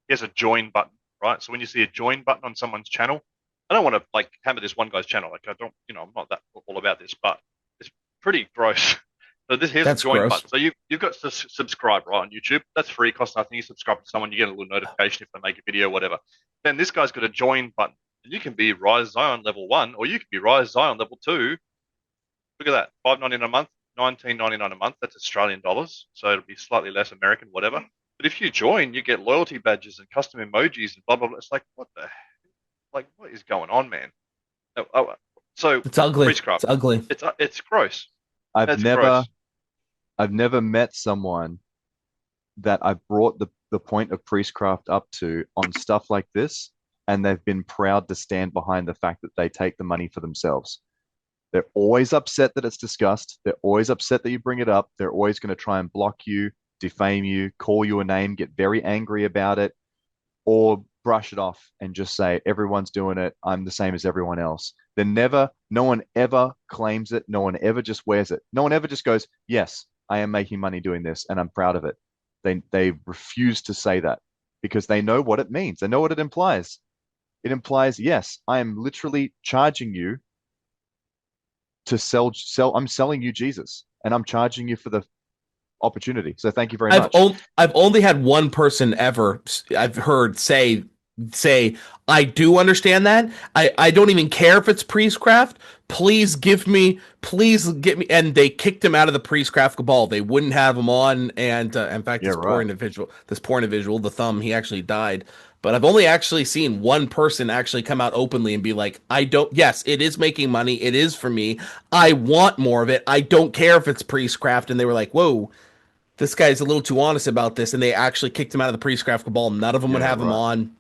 S2: has a join button, right? So when you see a join button on someone's channel, I don't want to like hammer this one guy's channel. Like I don't, I'm not that all about this, but it's pretty gross. So here's a join button. So you've got to subscribe, right, on YouTube. That's free, costs nothing. You subscribe to someone, you get a little notification if they make a video, whatever. Then this guy's got a join button. And you can be Rise Zion level 1, or you can be Rise Zion level 2. Look at that, $5.99 a month, $19.99 a month. That's Australian dollars, so it'll be slightly less American, whatever. But if you join, you get loyalty badges and custom emojis and blah blah blah. It's like what is going on, man? So
S3: it's ugly.
S2: Priestcraft.
S3: It's ugly.
S2: It's gross.
S4: I've never met someone that I've brought the point of priestcraft up to on stuff like this, and they've been proud to stand behind the fact that they take the money for themselves. They're always upset that it's discussed. They're always upset that you bring it up. They're always going to try and block you, defame you, call you a name, get very angry about it, or brush it off and just say, everyone's doing it. I'm the same as everyone else. No one ever claims it. No one ever just wears it. No one ever just goes, yes, I am making money doing this and I'm proud of it. They refuse to say that because they know what it means. They know what it implies. It implies, yes, I am literally charging you to sell. I'm selling you Jesus and I'm charging you for the opportunity. So thank you very much.
S3: I've only had one person ever I've heard say I do understand that. I don't even care if it's priestcraft. Please get me. And they kicked him out of the priestcraft cabal. They wouldn't have him on. And in fact,
S4: Yeah, right.
S3: this poor individual, the thumb, he actually died. But I've only actually seen one person actually come out openly and be like, I don't, yes, it is making money. It is for me. I want more of it. I don't care if it's priestcraft. And they were like, whoa, this guy's a little too honest about this, and they actually kicked him out of the priestcraft cabal. None of them would
S4: Yeah,
S3: have him
S4: right.
S3: on.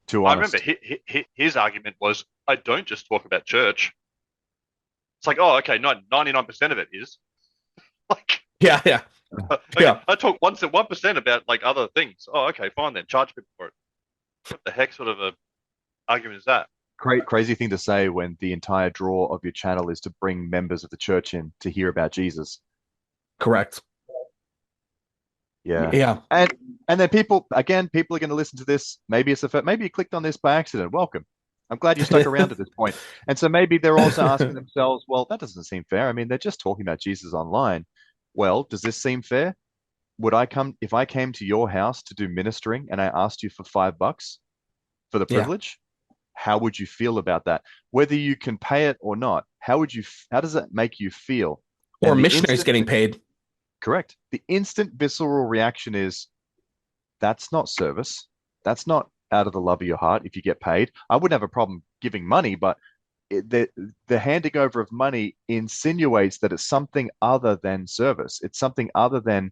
S4: Too
S2: I remember
S4: honest.
S2: his argument was, I don't just talk about church. It's like, oh, okay, 99% of it is. Like,
S3: Yeah, yeah,
S2: okay,
S3: yeah.
S2: I talk 1% about like other things. Oh, okay, fine then. Charge people for it. What the heck sort of a argument is that?
S4: Crazy thing to say when the entire draw of your channel is to bring members of the church in to hear about Jesus.
S3: Correct.
S4: Yeah.
S3: Yeah.
S4: And then people are going to listen to this. Maybe maybe you clicked on this by accident. Welcome. I'm glad you stuck around to this point. And so maybe they're also asking themselves, well, that doesn't seem fair. I mean, they're just talking about Jesus online. Well, does this seem fair? Would I come if I came to your house to do ministering and I asked you for $5 for the
S3: Yeah.
S4: privilege? How would you feel about that? Whether you can pay it or not, how does that make you feel?
S3: Or
S4: And the
S3: missionaries
S4: instant,
S3: getting paid.
S4: correct, the instant visceral reaction is that's not service. That's not out of the love of your heart if you get paid. I wouldn't have a problem giving money, but the handing over of money insinuates that it's something other than service. It's something other than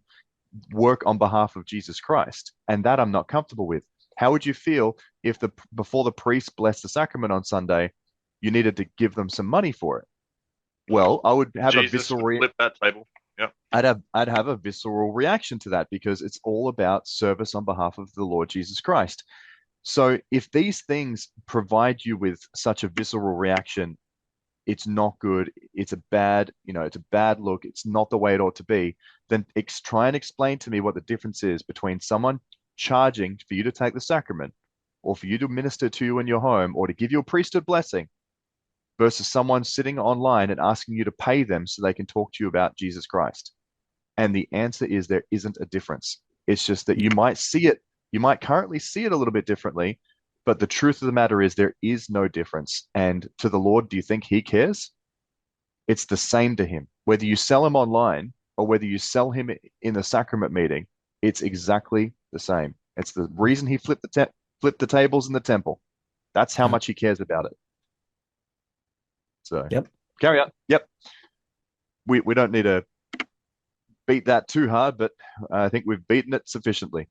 S4: work on behalf of Jesus Christ. And that I'm not comfortable with. How would you feel if before the priest blessed the sacrament on Sunday, you needed to give them some money for it? Well, I would have a
S2: Jesus would
S4: visceral
S2: flip that table. Yeah.
S4: I'd have a visceral reaction to that because it's all about service on behalf of the Lord Jesus Christ. So if these things provide you with such a visceral reaction, it's not good. It's a bad look. It's not the way it ought to be. Then try and explain to me what the difference is between someone charging for you to take the sacrament or for you to minister to you in your home or to give you a priesthood blessing versus someone sitting online and asking you to pay them so they can talk to you about Jesus Christ. And the answer is there isn't a difference. It's just that you might currently see it a little bit differently, but the truth of the matter is there is no difference. And to the Lord, do you think he cares? It's the same to him. Whether you sell him online or whether you sell him in the sacrament meeting, it's exactly the same. It's the reason he flipped the tables in the temple. That's how
S3: Yeah.
S4: much he cares about it. So
S3: Yep.
S4: carry on. Yep. We don't need to beat that too hard, but I think we've beaten it sufficiently.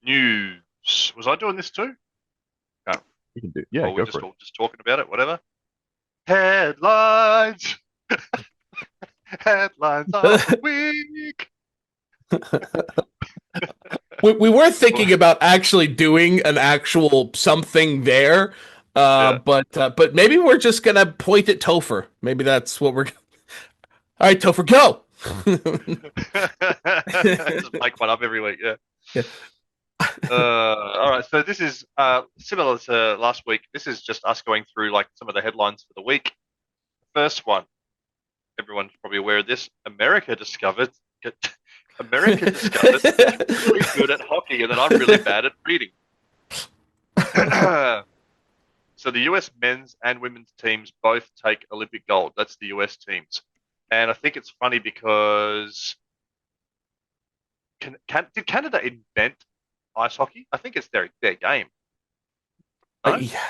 S2: News. Was I doing this too? No.
S4: You can do, yeah,
S2: Or we're
S4: go for it.
S2: just talking about it, whatever. Headlines. Headlines of the week.
S3: We were thinking about actually doing an actual something there,
S2: Yeah.
S3: but maybe we're just gonna point at Topher. Maybe that's what we're. All right, Topher, go.
S2: Just make one up every week. Yeah.
S3: Yeah.
S2: All right. So this is similar to last week. This is just us going through like some of the headlines for the week. First one. Everyone's probably aware of this. America discovered it's really good at hockey and that I'm really bad at reading. So the US men's and women's teams both take Olympic gold. That's the US teams. And I think it's funny because did Canada invent ice hockey? I think it's their game. No?
S3: Yeah.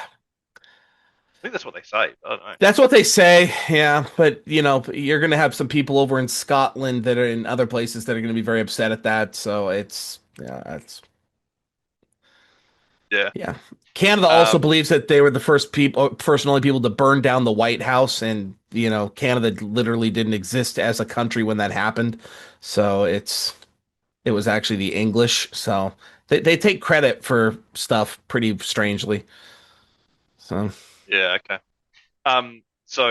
S2: I think that's what they say. I don't know.
S3: That's what they say, yeah. But you're gonna have some people over in Scotland that are in other places that are gonna be very upset at that. So it's
S2: Yeah.
S3: Yeah. Canada also
S2: Um,
S3: believes that they were the first and only people to burn down the White House, and Canada literally didn't exist as a country when that happened. So it was actually the English. So they take credit for stuff pretty strangely. So
S2: yeah. Okay. So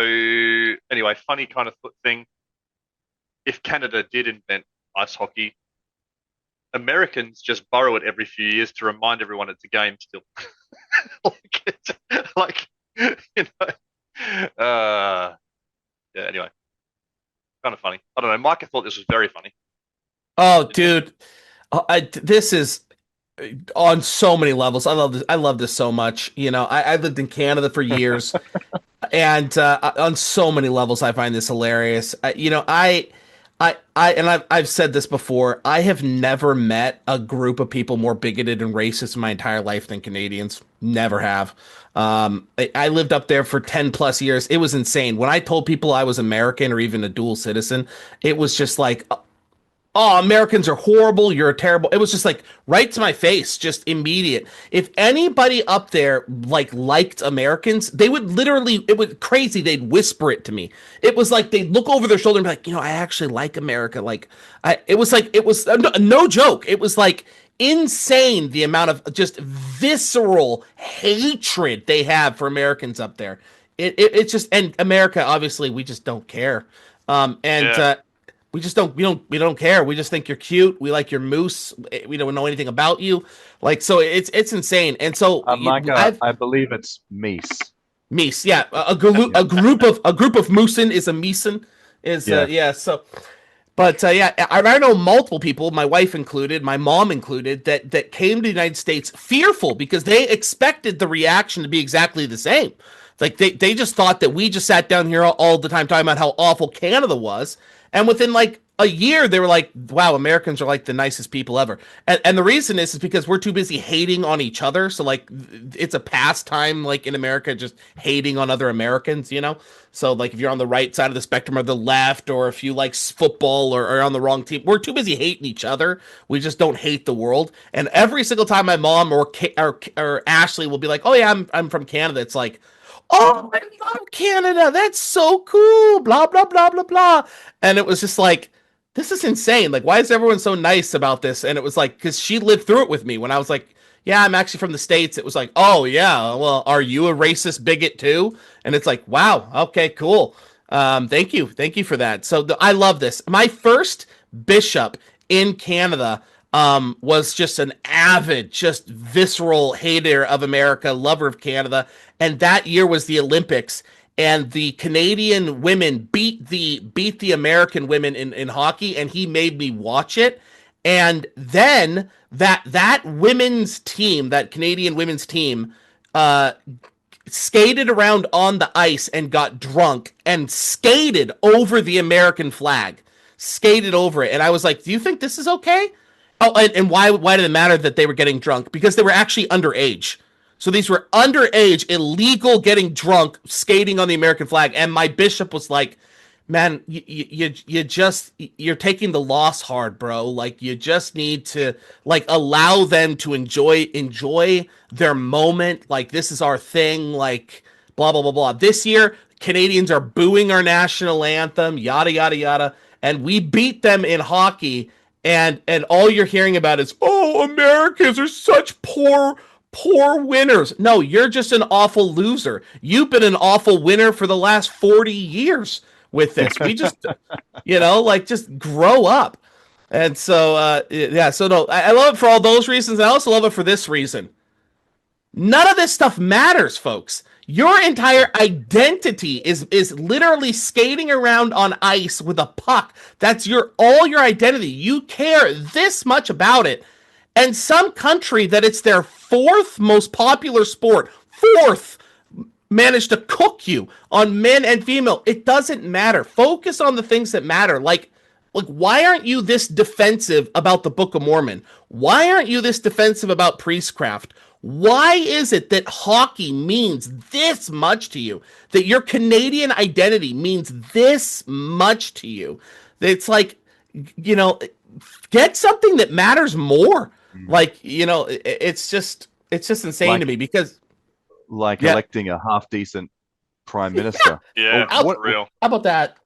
S2: anyway, funny kind of thing. If Canada did invent ice hockey, Americans just borrow it every few years to remind everyone it's a game still. Like, you know. Yeah. Anyway, kind of funny. I don't know. Micah thought this was very funny.
S3: oh,
S2: Didn't you?
S3: dude, this is on so many levels. I love this. I love this so much. I lived in Canada for years. And on so many levels, I find this hilarious. And I've said this before. I have never met a group of people more bigoted and racist in my entire life than Canadians. Never have. I lived up there for 10 plus years. It was insane. When I told people I was American or even a dual citizen, it was just like, oh, Americans are horrible. You're a terrible. It was just like right to my face, just immediate. If anybody up there liked Americans, they would literally, it was crazy. They'd whisper it to me. It was like they'd look over their shoulder and be like, I actually like America. It was no joke. It was like insane the amount of just visceral hatred they have for Americans up there. It's just, and America, obviously, we just don't care. And
S2: Yeah.
S3: we don't care. We just think you're cute. We like your moose. We don't know anything about you. So it's insane. And so
S4: Micah,
S3: I've
S4: I believe it's Meese.
S3: meese. Yeah, a group of moosin is a meeson is
S4: Yeah.
S3: yeah. So but yeah, I know multiple people, my wife included, my mom included, that came to the United States fearful because they expected the reaction to be exactly the same. Like they just thought that we just sat down here all the time talking about how awful Canada was, and within like a year they were like, "Wow, Americans are like the nicest people ever." And the reason is because we're too busy hating on each other. So like it's a pastime, like in America, just hating on other Americans. So like if you're on the right side of the spectrum or the left, or if you like football or on the wrong team, we're too busy hating each other. We just don't hate the world. And every single time my mom or Ashley will be like, "Oh yeah, I'm from Canada," it's like, "Oh, I love Canada. That's so cool." Blah blah blah blah blah. And it was just like, this is insane. Like, why is everyone so nice about this? And it was like, because she lived through it with me when I was like, yeah, I'm actually from the States. It was like, oh yeah, well, are you a racist bigot too? And it's like, wow, okay, cool. Thank you for that. So I love this. My first bishop in Canada was just an avid, just visceral hater of America, lover of Canada. And that year was the Olympics, and the Canadian women beat the American women in hockey, and he made me watch it. And then that women's team, that Canadian women's team, uh, skated around on the ice and got drunk and skated over the American flag, skated over it. And I was like, do you think this is okay? Oh, and why did it matter that they were getting drunk? Because they were actually underage. So these were underage, illegal, getting drunk, skating on the American flag. And my bishop was like, man, you're taking the loss hard, bro. Like, you just need to like allow them to enjoy their moment. Like, this is our thing. Like, blah blah blah blah. This year, Canadians are booing our national anthem. Yada yada yada. And we beat them in hockey. And all you're hearing about is, oh, Americans are such poor winners. No, you're just an awful loser. You've been an awful winner for the last 40 years with this. We just, just grow up. And so, yeah, so no, I love it for all those reasons. I also love it for this reason. None of this stuff matters, folks. Your entire identity is literally skating around on ice with a puck. That's all your identity. You care this much about it. And some country that it's their fourth most popular sport, fourth, managed to cook you on men and female. It doesn't matter. Focus on the things that matter. Like why aren't you this defensive about the Book of Mormon? Why aren't you this defensive about priestcraft? Why is it that hockey means this much to you? That your Canadian identity means this much to you? It's like, get something that matters more. Like, it's just, it's just insane
S4: Like-
S3: to me because
S4: Like
S3: Yeah.
S4: electing a half decent prime minister.
S2: Yeah,
S4: Or what-
S2: for real.
S3: how about that?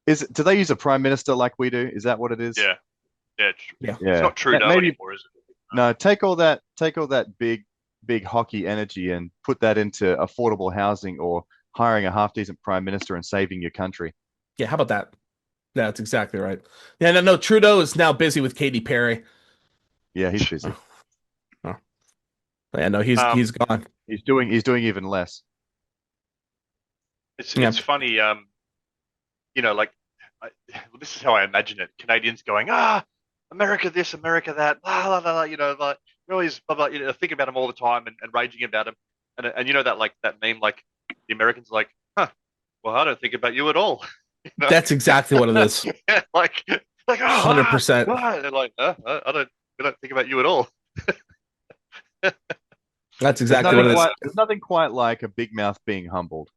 S4: Do they use a prime minister like we do? Is that what it is?
S2: Yeah, yeah.
S3: Yeah.
S2: It's not Trudeau
S4: Maybe
S2: anymore, is it?
S4: no. Take all that big hockey energy and put that into affordable housing or hiring a half decent prime minister and saving your country.
S3: Yeah, how about that? Yeah, that's exactly right. Yeah, no, Trudeau is now busy with Katy Perry.
S4: Yeah, he's busy.
S3: Oh. Yeah, no,
S2: Um,
S3: he's gone.
S4: He's doing even less.
S3: Yeah.
S2: It's funny. Like this is how I imagine it. Canadians going, America this, America that, blah, blah, blah, blah, like you're always blah, blah, thinking about them all the time and raging about them. And that like that meme, like the Americans are like, well, I don't think about you at all.
S3: That's exactly what it is.
S2: Yeah, like
S3: 100%.
S2: And they're like, we don't think about you at all.
S3: That's exactly what it is.
S4: There's nothing quite like a big mouth being humbled.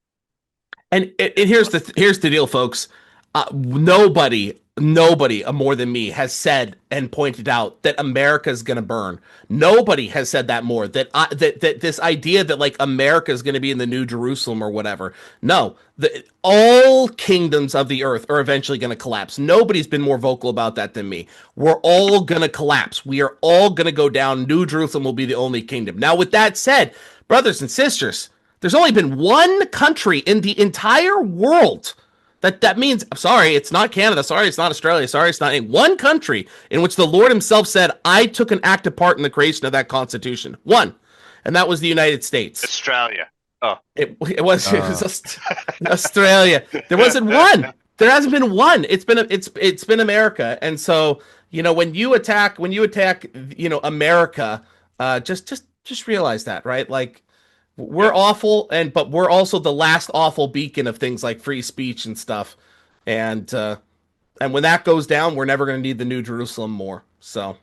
S3: And here's the deal, folks. Nobody more than me has said and pointed out that America is going to burn. Nobody has said that more. That this idea that like America is going to be in the New Jerusalem or whatever. No, all kingdoms of the earth are eventually going to collapse. Nobody's been more vocal about that than me. We're all going to collapse. We are all going to go down. New Jerusalem will be the only kingdom. Now, with that said, brothers and sisters, there's only been one country in the entire world that means, I'm sorry, it's not Canada. Sorry, it's not Australia. Sorry, it's not any one country in which the Lord himself said, I took an active part in the creation of that constitution. One. And that was the United States.
S2: Australia. Oh,
S3: It was Australia. There wasn't one. There hasn't been one. It's been America. And so, when you attack, America, just realize that, right? Like, we're awful, but we're also the last awful beacon of things like free speech and stuff. And when that goes down, we're never going to need the New Jerusalem more. So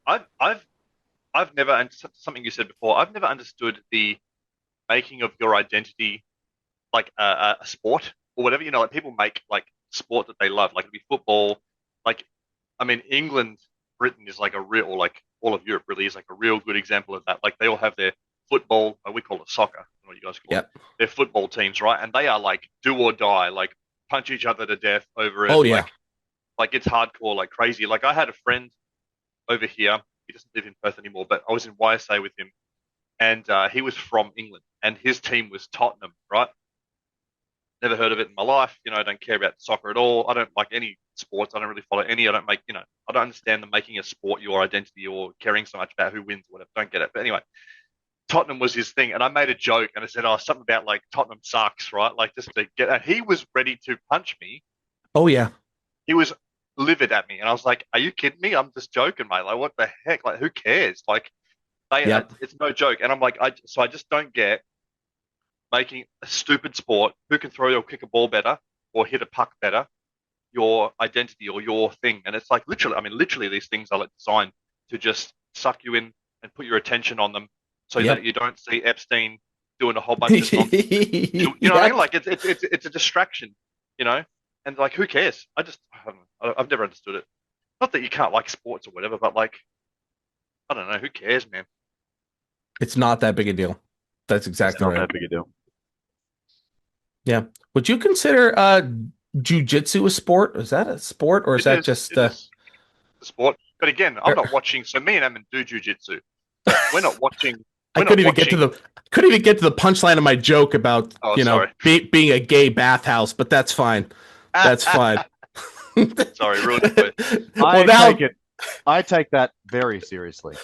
S2: I've never, and something you said before, I've never understood the making of your identity like a sport or whatever. Like people make like sport that they love, like it'd be football. Like, I mean, England, Britain is like a real, or like all of Europe really is like a real good example of that. Like they all have their football, we call it soccer, I don't know what you guys call it. They're football teams, right? And they are like do or die, like punch each other to death over it.
S3: Oh yeah.
S2: Like it's hardcore, like crazy. Like I had a friend over here. He doesn't live in Perth anymore, but I was in YSA with him, and he was from England, and his team was Tottenham, right? Never heard of it in my life. I don't care about soccer at all. I don't like any sports. I don't really follow any. I don't understand the making a sport your identity or caring so much about who wins or whatever. Don't get it. But anyway, Tottenham was his thing, and I made a joke and I said, something about like Tottenham sucks, right? Like just to get, and he was ready to punch me.
S3: Oh yeah.
S2: He was livid at me, and I was like, "Are you kidding me? I'm just joking, mate. Like, what the heck? Like, who cares? Like, it's no joke." And I'm like, I just don't get making a stupid sport. Who can throw or kick a ball better or hit a puck better? Your identity or your thing, and it's like literally, these things are like designed to just suck you in and put your attention on them, so that you don't see Epstein doing a whole bunch of nonsense. You know what I mean? Like it's a distraction, and like who cares? I've never understood it. Not that you can't like sports or whatever, but like I don't know, who cares, man?
S3: It's not that big a deal. That's exactly right.
S4: Not that big a deal.
S3: Yeah. Would you consider jiu-jitsu a sport? Is that a sport, or is that just
S2: a sport? But again, I'm not watching. So me and Emin do jiu-jitsu. We're not watching.
S3: I couldn't even get to the punchline of my joke about being a gay bathhouse, but that's fine. That's fine.
S2: Sorry, ruined it.
S4: I take that very seriously.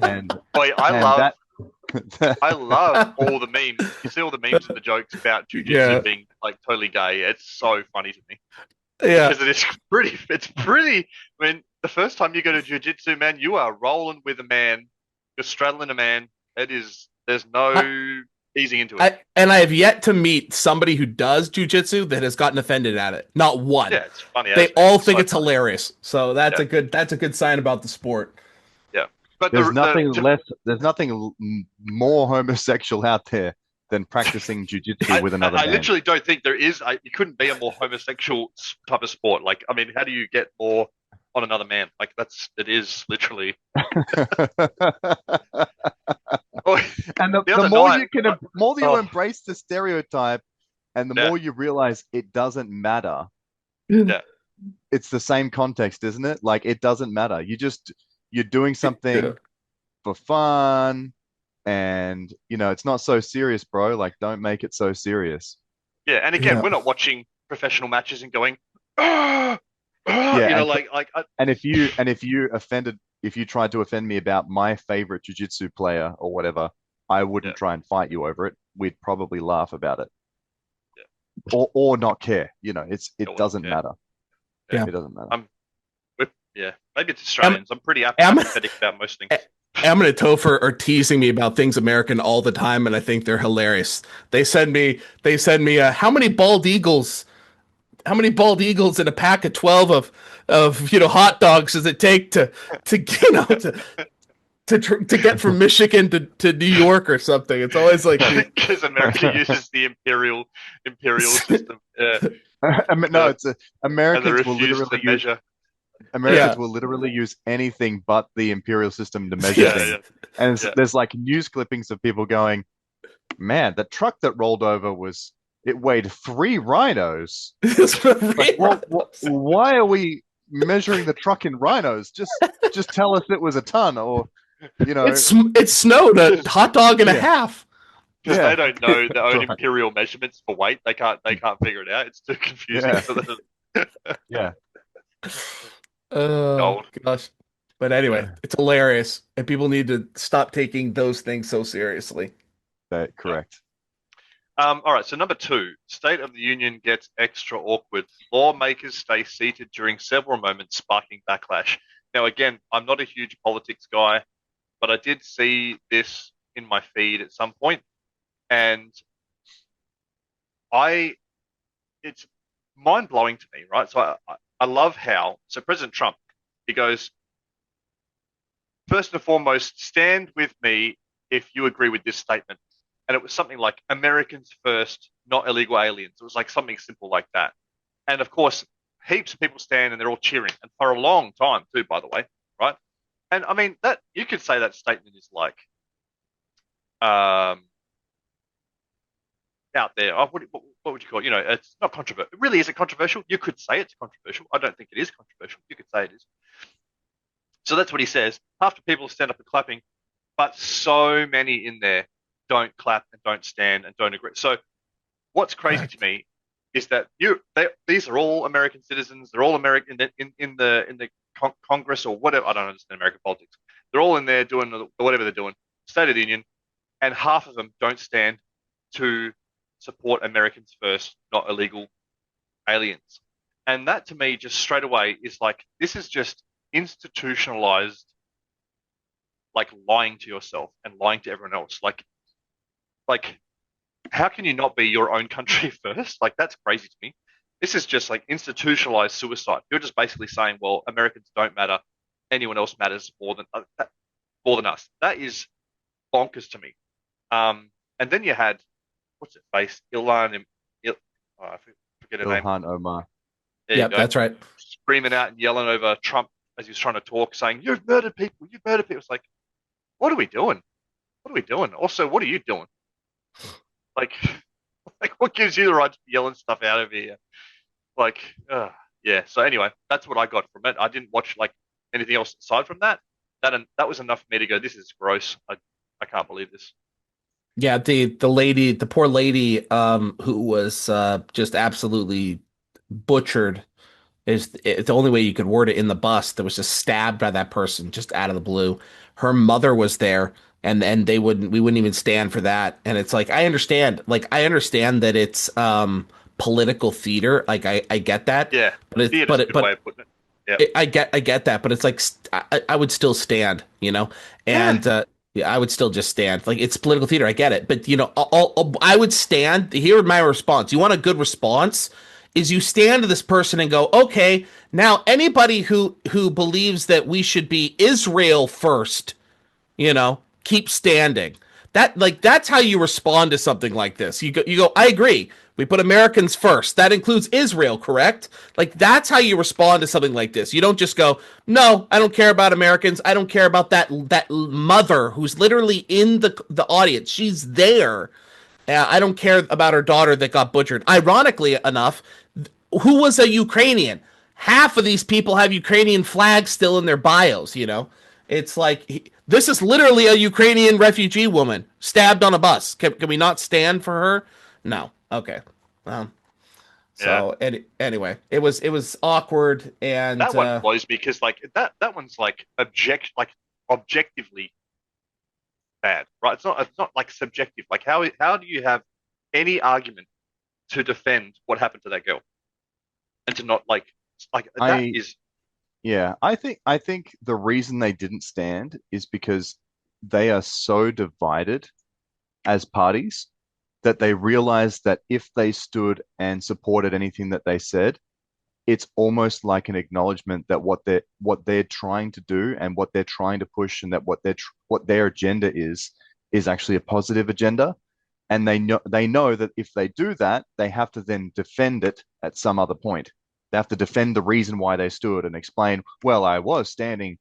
S4: And
S2: boy, I love all the memes. You see all the memes and the jokes about jiu-jitsu being like totally gay. It's so funny to me.
S3: Yeah,
S2: because it's pretty. I mean, the first time you go to jiu-jitsu, man, you are rolling with a man. You're straddling a man. There's no easing into it.
S3: I have yet to meet somebody who does jiu-jitsu that has gotten offended at it. Not one.
S2: Yeah, it's funny.
S3: They all think it's hilarious. So that's a good sign about the sport.
S2: Yeah. But
S4: there's nothing more homosexual out there than practicing jiu-jitsu with another man.
S2: I literally don't think there is. You couldn't be a more homosexual type of sport. Like, I mean, how do you get more on another man. Like it is literally. Oh,
S4: And
S2: the
S4: the
S2: other
S4: more
S2: night,
S4: you can, more that you
S2: oh,
S4: embrace the stereotype, and the
S2: yeah,
S4: more you realize it doesn't matter.
S2: yeah,
S4: It's the same context, isn't it? Like it doesn't matter. You're doing
S3: Yeah.
S4: something for fun, and it's not so serious, bro. Like don't make it so serious.
S2: yeah. And again,
S3: Yeah.
S2: we're not watching professional matches and going, "Ah, ah,"
S4: Yeah, and if you tried to offend me about my favorite jiu-jitsu player or whatever, I
S2: yeah,
S4: wouldn't try and fight you over it. We'd probably laugh about it,
S2: yeah.
S4: or not care.
S2: I
S4: It
S2: wouldn't
S4: doesn't
S2: care.
S4: matter.
S2: Yeah,
S3: Yeah.
S4: It doesn't matter.
S2: I'm, yeah. Maybe it's
S3: Am,
S2: Australians. I'm pretty
S3: am,
S2: apathetic about most things.
S3: Em and Topher are teasing me about things American all the time, and I think they're hilarious. They send me, how many bald eagles in a pack of 12 of hot dogs does it take to to get from Michigan to New York or something? It's always like
S2: Because America uses the imperial system,
S4: No,
S2: uh,
S4: it's
S2: and they refuse to measure.
S3: yeah.
S4: Americans will literally use anything but the imperial system to measure
S3: Yes.
S4: things.
S2: Yeah,
S4: And
S2: yeah,
S4: there's like news clippings of people going, "Man, the truck that rolled over it weighed 3 rhinos."
S3: It's
S4: Like,
S3: very
S4: well,
S3: random.
S4: why are we measuring the truck in rhinos? Just tell us it was a ton, or you know,
S3: It snowed a hot dog and a
S4: yeah,
S3: half.
S2: because they
S4: yeah,
S2: don't know their own
S4: right,
S2: imperial measurements for weight. They can't figure it out. It's too confusing
S4: yeah,
S2: for them.
S4: yeah,
S3: Oh
S2: Gold.
S3: gosh. But anyway,
S2: Yeah.
S3: it's hilarious, and people need to stop taking those things so seriously.
S2: Yeah.
S4: correct.
S2: All right. So number two, State of the Union gets extra awkward. Lawmakers stay seated during several moments, sparking backlash. Now, again, I'm not a huge politics guy, but I did see this in my feed at some point, and I it's mind blowing to me, right? So I love how President Trump, he goes, first and foremost, stand with me if you agree with this statement. And it was something like Americans first, not illegal aliens. It was like something simple like that. And of course, heaps of people stand and they're all cheering, and for a long time too, by the way, right? And I mean that you could say that statement is like um, out there. Oh, what would you call it? It's not controversial. It really isn't controversial. You could say it's controversial. I don't think it is controversial. You could say it is. So that's what he says. Half the people stand up and clapping, but so many in there don't clap and don't stand and don't agree. So what's crazy to me is that these are all American citizens. They're all American in the Congress or whatever. I don't understand American politics. They're all in there doing whatever they're doing, State of the Union, and half of them don't stand to support Americans first, not illegal aliens. And that to me, just straight away, is like this is just institutionalized, like lying to yourself and lying to everyone else. Like how can you not be your own country first? Like that's crazy to me. This is just like institutionalized suicide. You're just basically saying, well, Americans don't matter. Anyone else matters more than us. That is bonkers to me. And then you had what's it face Ilan, I forget her name.
S4: Ilhan Omar.
S2: There you
S3: Yep,
S2: go,
S3: that's right.
S2: screaming out and yelling over Trump as he was trying to talk, saying, "You've murdered people. You've murdered people." It's like, what are we doing? What are we doing? Also, what are you doing? Like, like what gives you the right to be yelling stuff out of here? Like, yeah. So anyway, that's what I got from it. I didn't watch like anything else aside from that. That was enough for me to go, this is gross. I can't believe this.
S3: Yeah, the poor lady, who was just absolutely butchered is it's the only way you could word it in the bus that was just stabbed by that person just out of the blue. Her mother was there and we wouldn't even stand for that. And it's like I understand that it's political theater. Like I get that.
S2: Yeah,
S3: But it's
S2: theater's a good way of putting it. Yeah,
S3: I get that, but it's like I would still stand,
S2: yeah,
S3: and yeah, I would still just stand. Like it's political theater, I get it, but I would stand. Here, my response. You want a good response? Is you stand to this person and go, okay, now anybody who believes that we should be Israel first, keep standing. That's how you respond to something like this. You go, I agree. We put Americans first. That includes Israel, correct? Like that's how you respond to something like this. You don't just go, "No, I don't care about Americans. I don't care about that mother who's literally in the audience. She's there. I don't care about her daughter that got butchered." Ironically enough, who was a Ukrainian? Half of these people have Ukrainian flags still in their bios, you know? It's like this is literally a Ukrainian refugee woman stabbed on a bus. Can we not stand for her? No. Okay. Um,
S2: Yeah.
S3: so anyway, it was awkward and
S2: That one blows me because like that one's like objectively bad, right? It's not like subjective. Like how do you have any argument to defend what happened to that girl and to not like that
S4: I
S2: is
S4: Yeah, I think the reason they didn't stand is because they are so divided as parties that they realized that if they stood and supported anything that they said, it's almost like an acknowledgement that what they're trying to do and what they're trying to push and that what their agenda is actually a positive agenda. And they know that if they do that, they have to then defend it at some other point. They have to defend the reason why they stood and explain, well, I was standing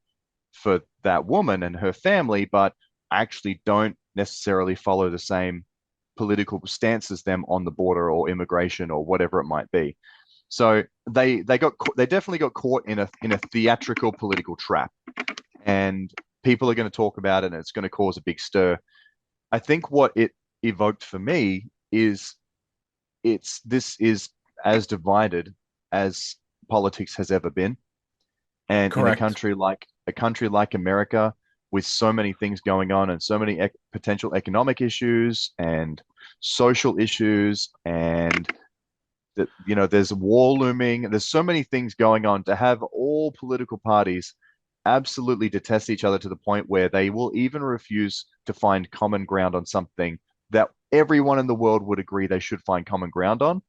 S4: for that woman and her family, but I actually don't necessarily follow the same political stance as them on the border or immigration or whatever it might be. So they definitely got caught in a theatrical political trap, and people are going to talk about it, and it's going to cause a big stir. I think what it evoked for me is this is as divided as politics has ever been, and in
S3: correct.
S4: a country like America, with so many things going on and so many potential economic issues and social issues, and that there's war looming. There's so many things going on. To have all political parties absolutely detest each other to the point where they will even refuse to find common ground on something that everyone in the world would agree they should find common ground on,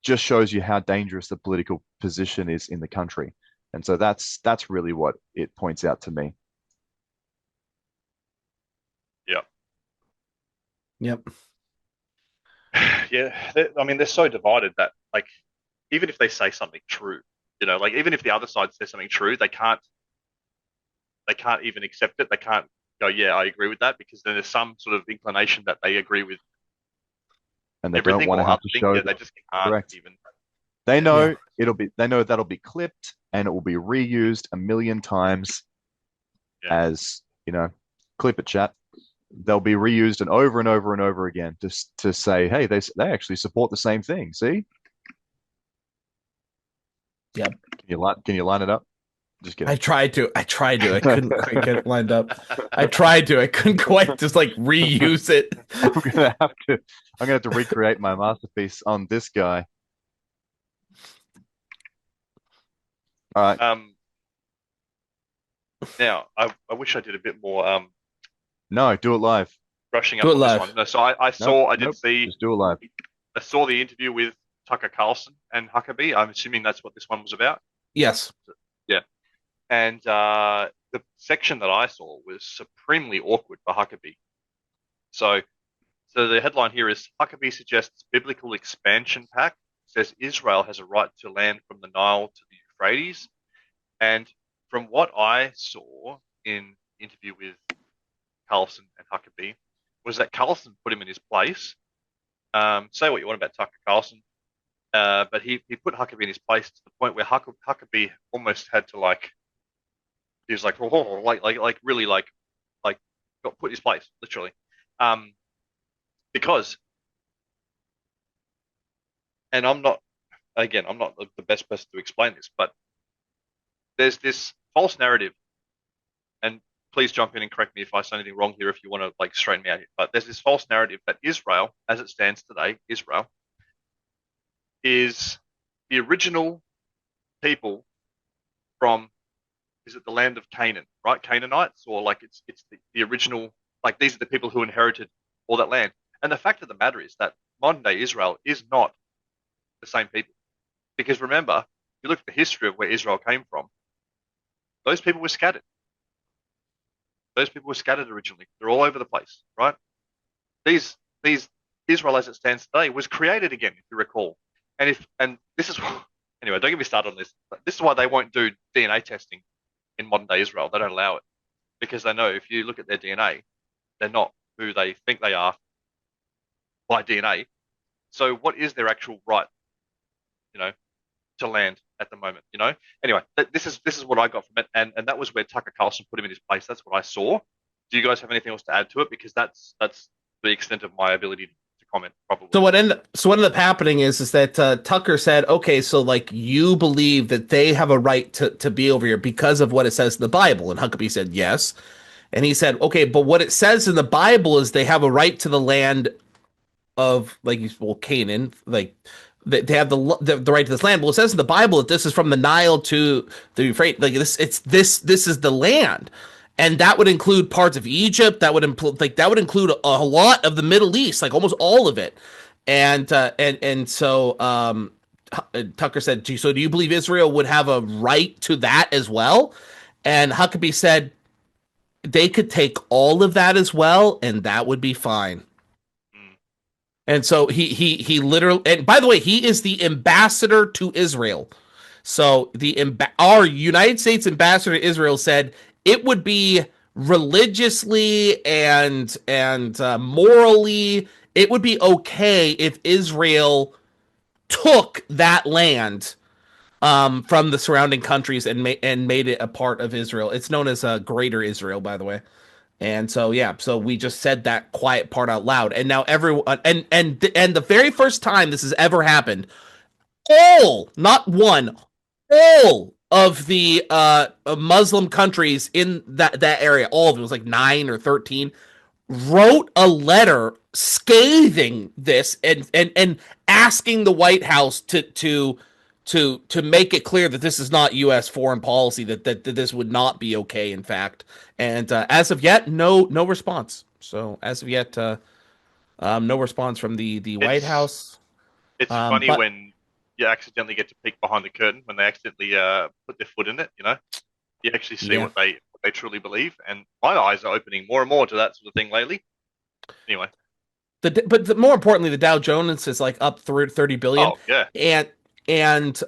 S4: just shows you how dangerous the political position is in the country. And so that's really what it points out to me.
S2: yeah.
S3: Yep.
S2: Yeah, I mean, they're so divided that, like, even if they say something true, like, even if the other side says something true, they can't even accept it. They can't go, yeah, I agree with that, because then there's some sort of inclination that they agree with
S4: And they don't
S2: everything
S4: want to
S2: or
S4: have
S2: other
S4: to
S2: things.
S4: show
S2: Yeah,
S4: that.
S2: they just can't
S4: Correct.
S2: even.
S4: They
S2: Yeah,
S3: Yeah.
S4: know they know that'll be clipped and it will be reused a million times
S2: yeah,
S4: as, clip it, chat. They'll be reused and over and over again just to say, hey, they actually support the same thing. See?
S3: Yep.
S4: Can you line it up? Just
S3: I
S4: kidding.
S3: tried to. I tried to. I couldn't quite get it lined up. I tried to. I couldn't quite just like reuse it.
S4: I'm gonna have to recreate my masterpiece on this guy. All right.
S2: Now, I wish I did a bit more
S4: No, do it live.
S2: brushing
S3: Do
S2: up
S3: it
S2: on this
S3: live.
S2: one. No, so I
S4: Nope,
S2: saw, I did
S4: nope.
S2: see,
S4: Just do it live.
S2: I saw the interview with Tucker Carlson and Huckabee. I'm assuming that's what this one was about.
S3: Yes.
S2: Yeah. And the section that I saw was supremely awkward for Huckabee. So, so the headline here is Huckabee suggests biblical expansion pact, says Israel has a right to land from the Nile to the Euphrates. And from what I saw in interview with Carlson and Huckabee, was that Carlson put him in his place. Say what you want about Tucker Carlson, but he put Huckabee in his place to the point where Huckabee almost had to like he was like oh, like really like got put in his place literally, um, because and I'm not the best person to explain this, but there's this false narrative, and please jump in and correct me if I say anything wrong here if you want to like straighten me out here. But there's this false narrative that Israel, as it stands today, Israel is the original people from, is it the land of Canaan, right? Canaanites, or like it's the original, like these are the people who inherited all that land. And the fact of the matter is that modern day Israel is not the same people. Because remember, if you look at the history of where Israel came from, those people were scattered. Those people were scattered originally. They're all over the place, right? These Israel as it stands today was created again, if you recall. And this is anyway, don't get me started on this. But this is why they won't do DNA testing in modern day Israel. They don't allow it because they know if you look at their DNA, they're not who they think they are by DNA. So what is their actual right, you know, to land at the moment, you know? Anyway, this is what I got from it, and that was where Tucker Carlson put him in his place. That's what I saw. Do you guys have anything else to add to it? Because that's the extent of my ability to comment, probably.
S3: So what ended up happening is that Tucker said, okay, so like you believe that they have a right to be over here because of what it says in the Bible, and Huckabee said yes, and he said, okay, but what it says in the Bible is they have a right to the land of like Canaan, like they have the right to this land. Well, it says in the Bible that this is from the Nile to the Euphrates. Like this is the land, and that would include parts of Egypt. That would include a lot of the Middle East, like almost all of it. And so Tucker said, "Gee, so do you believe Israel would have a right to that as well?" And Huckabee said they could take all of that as well, and that would be fine.
S2: Mm.
S3: And so he literally, and by the way, he is the ambassador to Israel. So our United States ambassador to Israel said it would be religiously and morally, it would be okay if Israel took that land from the surrounding countries and made it a part of Israel. It's known as Greater Israel, by the way. And so yeah, so we just said that quiet part out loud, and now everyone and the very first time this has ever happened, all not one, all of the Muslim countries in that area, all of them, it was like 9 or 13, wrote a letter scathing this and asking the White House to make it clear that this is not U.S. foreign policy, that this would not be okay, in fact. And as of yet, no response. So as of yet, no response from the White House.
S2: It's funny
S3: But
S2: when you accidentally get to peek behind the curtain when they accidentally put their foot in it. You know, you actually see
S3: Yeah.
S2: what they truly believe, and my eyes are opening more and more to that sort of thing lately. Anyway,
S3: more importantly, the Dow Jones is like up 30 billion,
S2: oh yeah,
S3: and and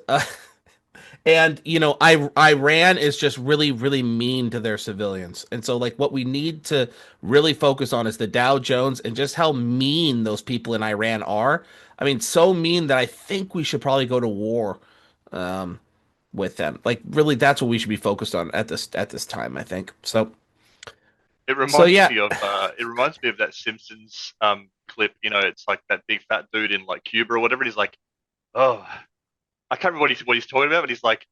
S3: Iran is just really really mean to their civilians, and so like what we need to really focus on is the Dow Jones and just how mean those people in Iran are. I mean, so mean that I think we should probably go to war um with them. Like really, that's what we should be focused on at this time, I think.
S2: it
S3: So
S2: reminds
S3: yeah.
S2: me of that Simpsons clip. You know, it's like that big fat dude in like Cuba or whatever. And he's like, oh, I can't remember what he's talking about, but he's like,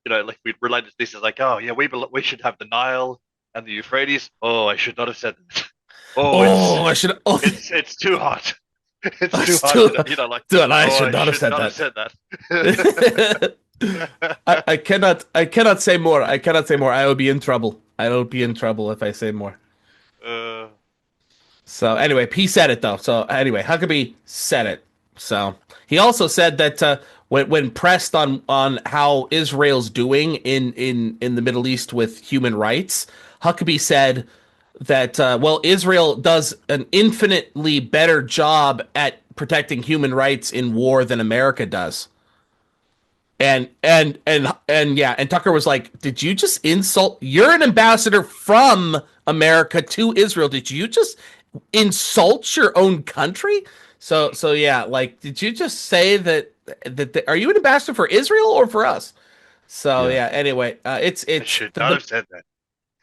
S2: you know, like we related to this. Is like, oh yeah, we should have the Nile and the Euphrates. Oh, I should not have said that. Oh,
S3: Oh, I should. Oh,
S2: it's too hot. It's too
S3: it's
S2: hot.
S3: too.
S2: To, you know, like,
S3: Dude, I
S2: oh,
S3: should not have said
S2: not have
S3: that.
S2: said that.
S3: I cannot say more. I cannot say more. I will be in trouble. I will be in trouble if I say more.
S2: uh,
S3: So anyway, he said it though. So anyway, Huckabee said it. So he also said that when pressed on how Israel's doing in the Middle East with human rights, Huckabee said that well, Israel does an infinitely better job at protecting human rights in war than America does. And yeah, and Tucker was like, "Did you just insult? You're an ambassador from America to Israel. Did you just insult your own country?" So yeah, like, did you just say that are you an ambassador for Israel or for us? So
S4: Yeah.
S3: yeah. Anyway, it's
S2: I should not have said that.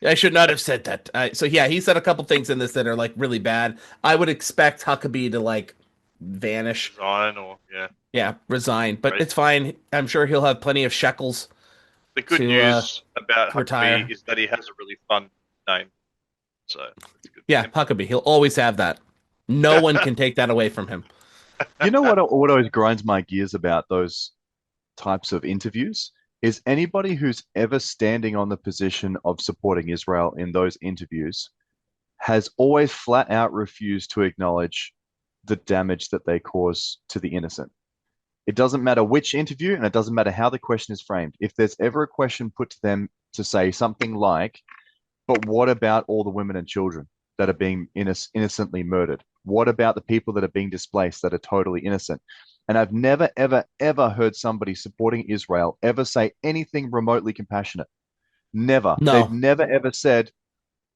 S3: I should not have said that. So yeah, he said a couple things in this that are like really bad. I would expect Huckabee to like vanish.
S2: Resign or yeah.
S3: Yeah, resign. But
S2: Right.
S3: it's fine. I'm sure he'll have plenty of shekels
S2: The good
S3: to
S2: news about
S3: retire.
S2: Huckabee is that he has a really fun name, so that's good.
S3: Yeah, Huckabee. He'll always have that. No one can take that away from him.
S4: You know what always grinds my gears about those types of interviews is anybody who's ever standing on the position of supporting Israel in those interviews has always flat out refused to acknowledge the damage that they cause to the innocent. It doesn't matter which interview, and it doesn't matter how the question is framed. If there's ever a question put to them to say something like, but what about all the women and children that are being innocently murdered? What about the people that are being displaced that are totally innocent? And I've never, ever, ever heard somebody supporting Israel ever say anything remotely compassionate. Never. They've
S3: No.
S4: never, ever said,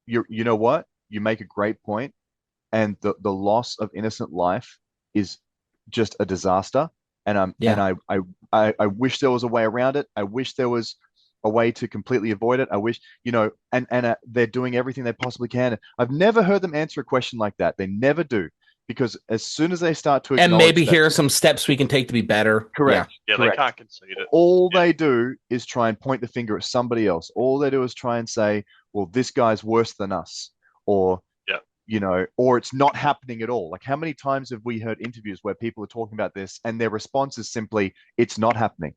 S4: you know what? You make a great point, and the loss of innocent life is just a disaster. And
S3: Yeah.
S4: I wish there was a way around it. I wish there was a way to completely avoid it. I wish, and they're doing everything they possibly can. I've never heard them answer a question like that. They never do, because as soon as they start to
S3: And
S4: acknowledge
S3: maybe
S4: that,
S3: here are some steps we can take to be better.
S4: correct,
S2: Yeah,
S4: correct.
S2: they can't concede it.
S4: All
S2: Yeah.
S4: they do is try and point the finger at somebody else. All they do is try and say, well, this guy's worse than us, or
S2: Yeah.
S4: or it's not happening at all. Like, how many times have we heard interviews where people are talking about this and their response is simply, it's not happening.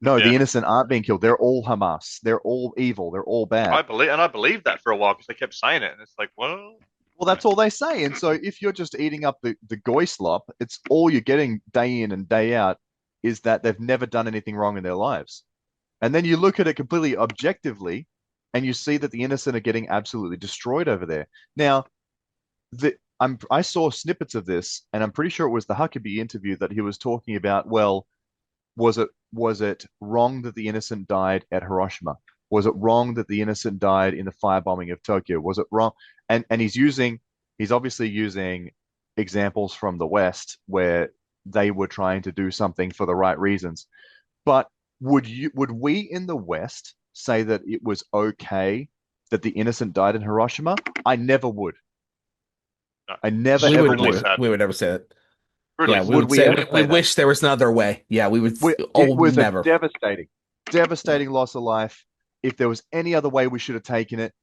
S4: No, the
S2: Yeah.
S4: innocent aren't being killed. They're all Hamas. They're all evil. They're all bad.
S2: I believed that for a while because they kept saying it, and it's like, well,
S4: Well, that's all they say. And so if you're just eating up the goy slop, it's all you're getting day in and day out is that they've never done anything wrong in their lives. And then you look at it completely objectively and you see that the innocent are getting absolutely destroyed over there. Now, I saw snippets of this, and I'm pretty sure it was the Huckabee interview that he was talking about. Well, was it wrong that the innocent died at Hiroshima? Was it wrong that the innocent died in the firebombing of Tokyo? Was it wrong? And he's obviously using examples from the West where they were trying to do something for the right reasons. But would we in the West say that it was okay that the innocent died in Hiroshima? I never would.
S2: no.
S4: I never
S3: We
S4: ever
S3: would,
S2: Brutally
S4: would.
S2: sad.
S3: we would never say that.
S2: Brutally
S3: Yeah,
S2: sad.
S3: we
S4: Would
S3: would
S4: we
S3: say
S4: ever
S3: we
S4: say that?
S3: wish there was another way. Yeah, we would. Oh,
S4: It was
S3: never.
S4: a devastating loss of life. If there was any other way we should have taken it,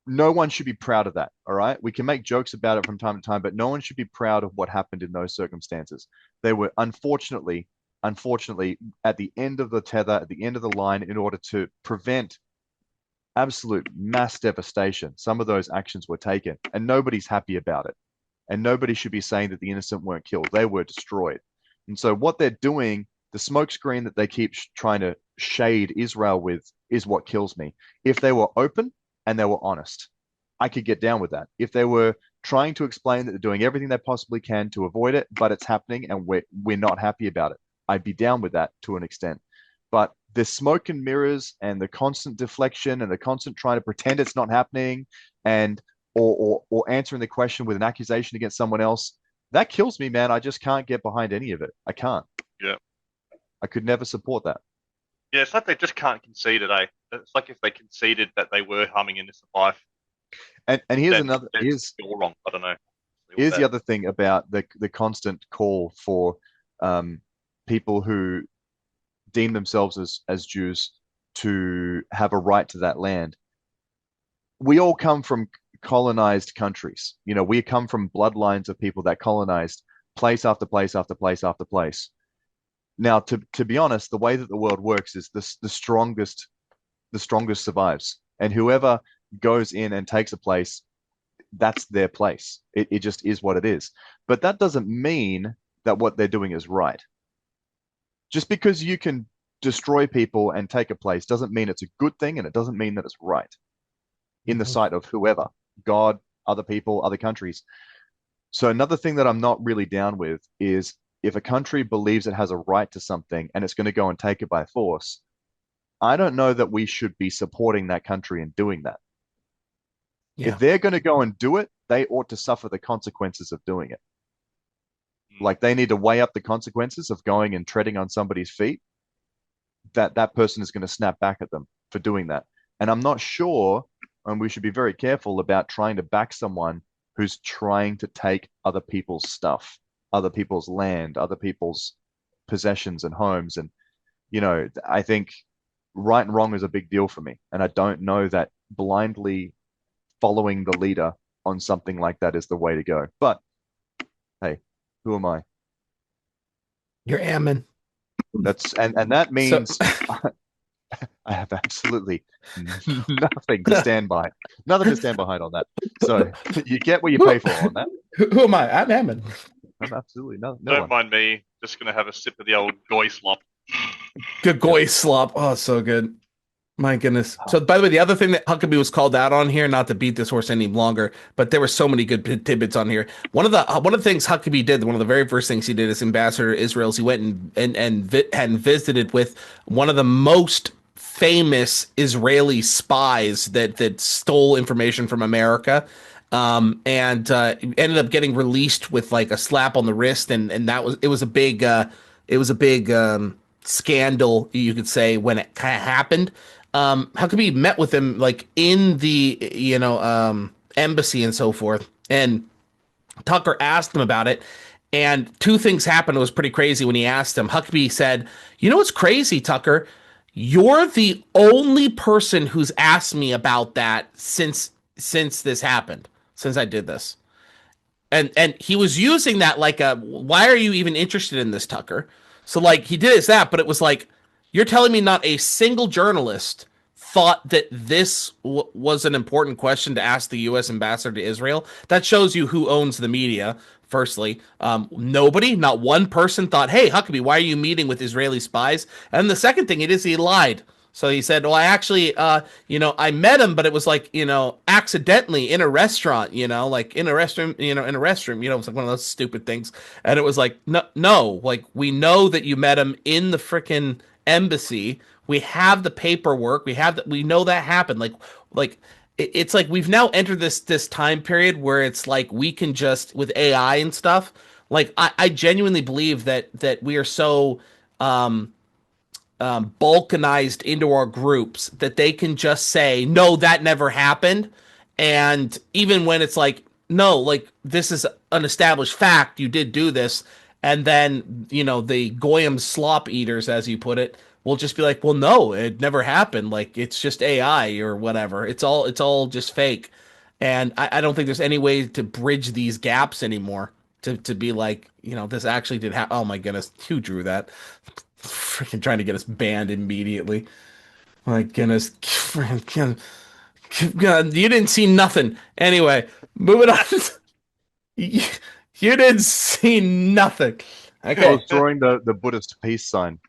S4: no one should be proud of that. All right. We can make jokes about it from time to time, but no one should be proud of what happened in those circumstances. They were unfortunately, at the end of the tether, at the end of the line, in order to prevent absolute mass devastation. Some of those actions were taken, and nobody's happy about it. And nobody should be saying that the innocent weren't killed. They were destroyed. And so what they're doing, the smokescreen that they keep trying to shade Israel with, is what kills me. If they were open and they were honest, I could get down with that. If they were trying to explain that they're doing everything they possibly can to avoid it, but it's happening and we're not happy about it, I'd be down with that to an extent. But the smoke and mirrors and the constant deflection and the constant trying to pretend it's not happening, and or answering the question with an accusation against someone else, that kills me, man. I just can't get behind any of it. I can't.
S2: Yeah.
S4: I could never support that.
S2: Yeah, it's like they just can't concede it, eh? It's like if they conceded that they were harming innocent life,
S4: And here's
S2: then
S4: another
S2: it's all wrong. I don't know.
S4: here's the other thing about the constant call for people who deem themselves as Jews to have a right to that land. We all come from colonized countries. We come from bloodlines of people that colonized place after place after place after place. Now, to be honest, the way that the world works is the strongest survives, and whoever goes in and takes a place, that's their place. It just is what it is. But that doesn't mean that what they're doing is right. Just because you can destroy people and take a place doesn't mean it's a good thing, and it doesn't mean that it's right in the sight of whoever, God, other people, other countries. So another thing that I'm not really down with is if a country believes it has a right to something and it's going to go and take it by force, I don't know that we should be supporting that country in doing that.
S3: Yeah.
S4: If they're going to go and do it, they ought to suffer the consequences of doing it. Like, they need to weigh up the consequences of going and treading on somebody's feet. That person is going to snap back at them for doing that. And I'm not sure, and we should be very careful about trying to back someone who's trying to take other people's stuff, other people's land, other people's possessions and homes. And, I think right and wrong is a big deal for me. And I don't know that blindly following the leader on something like that is the way to go. But hey, who am I?
S3: You're Ammon.
S4: And that means I have absolutely nothing to stand by. Nothing to stand behind on that. So you get what you pay for on that.
S3: Who am I? I'm Ammon.
S4: I'm absolutely no
S2: Don't
S4: one.
S2: mind me. Just gonna have a sip of the old goy slop.
S3: Good goy slop. Oh, so good. My goodness. So, by the way, the other thing that Huckabee was called out on here, not to beat this horse any longer, but there were so many good tidbits on here. One of the things Huckabee did, one of the very first things he did as ambassador to Israel, is he went and visited with one of the most famous Israeli spies that stole information from America, and ended up getting released with like a slap on the wrist, and that was it was a big scandal, you could say, when it kind of happened. Huckabee met with him like in the embassy and so forth, and Tucker asked him about it. And two things happened. It was pretty crazy when he asked him. Huckabee said, "You know what's crazy, Tucker? You're the only person who's asked me about that since this happened, since I did this." And he was using that like a, why are you even interested in this, Tucker? So like he did that, but it was like, you're telling me not a single journalist thought that this was an important question to ask the U.S. ambassador to Israel. That shows you who owns the media. Firstly, nobody, not one person thought, "Hey, Huckabee, why are you meeting with Israeli spies?" And the second thing it is, he lied. So he said, "Well, I actually, I met him, but it was like, accidentally in a restaurant, like in a restroom, it's like one of those stupid things." And it was like, no, no, like we know that you met him in the frickin' embassy. We have the paperwork. We know that happened. It's like we've now entered this time period where it's like we can just, with AI and stuff. Like I genuinely believe that we are so balkanized into our groups that they can just say, "No, that never happened." And even when it's like, "No, like this is an established fact, you did do this." And then, the Goyim slop eaters, as you put it, will just be like, "Well, no, it never happened. Like it's just AI or whatever. It's all just fake." And I don't think there's any way to bridge these gaps anymore to be like, this actually did happen. Oh my goodness, who drew that? Freaking trying to get us banned immediately. My goodness. God, you didn't see nothing. Anyway, moving on. You, you didn't see nothing.
S4: I
S3: Okay.
S4: was drawing the Buddhist peace sign.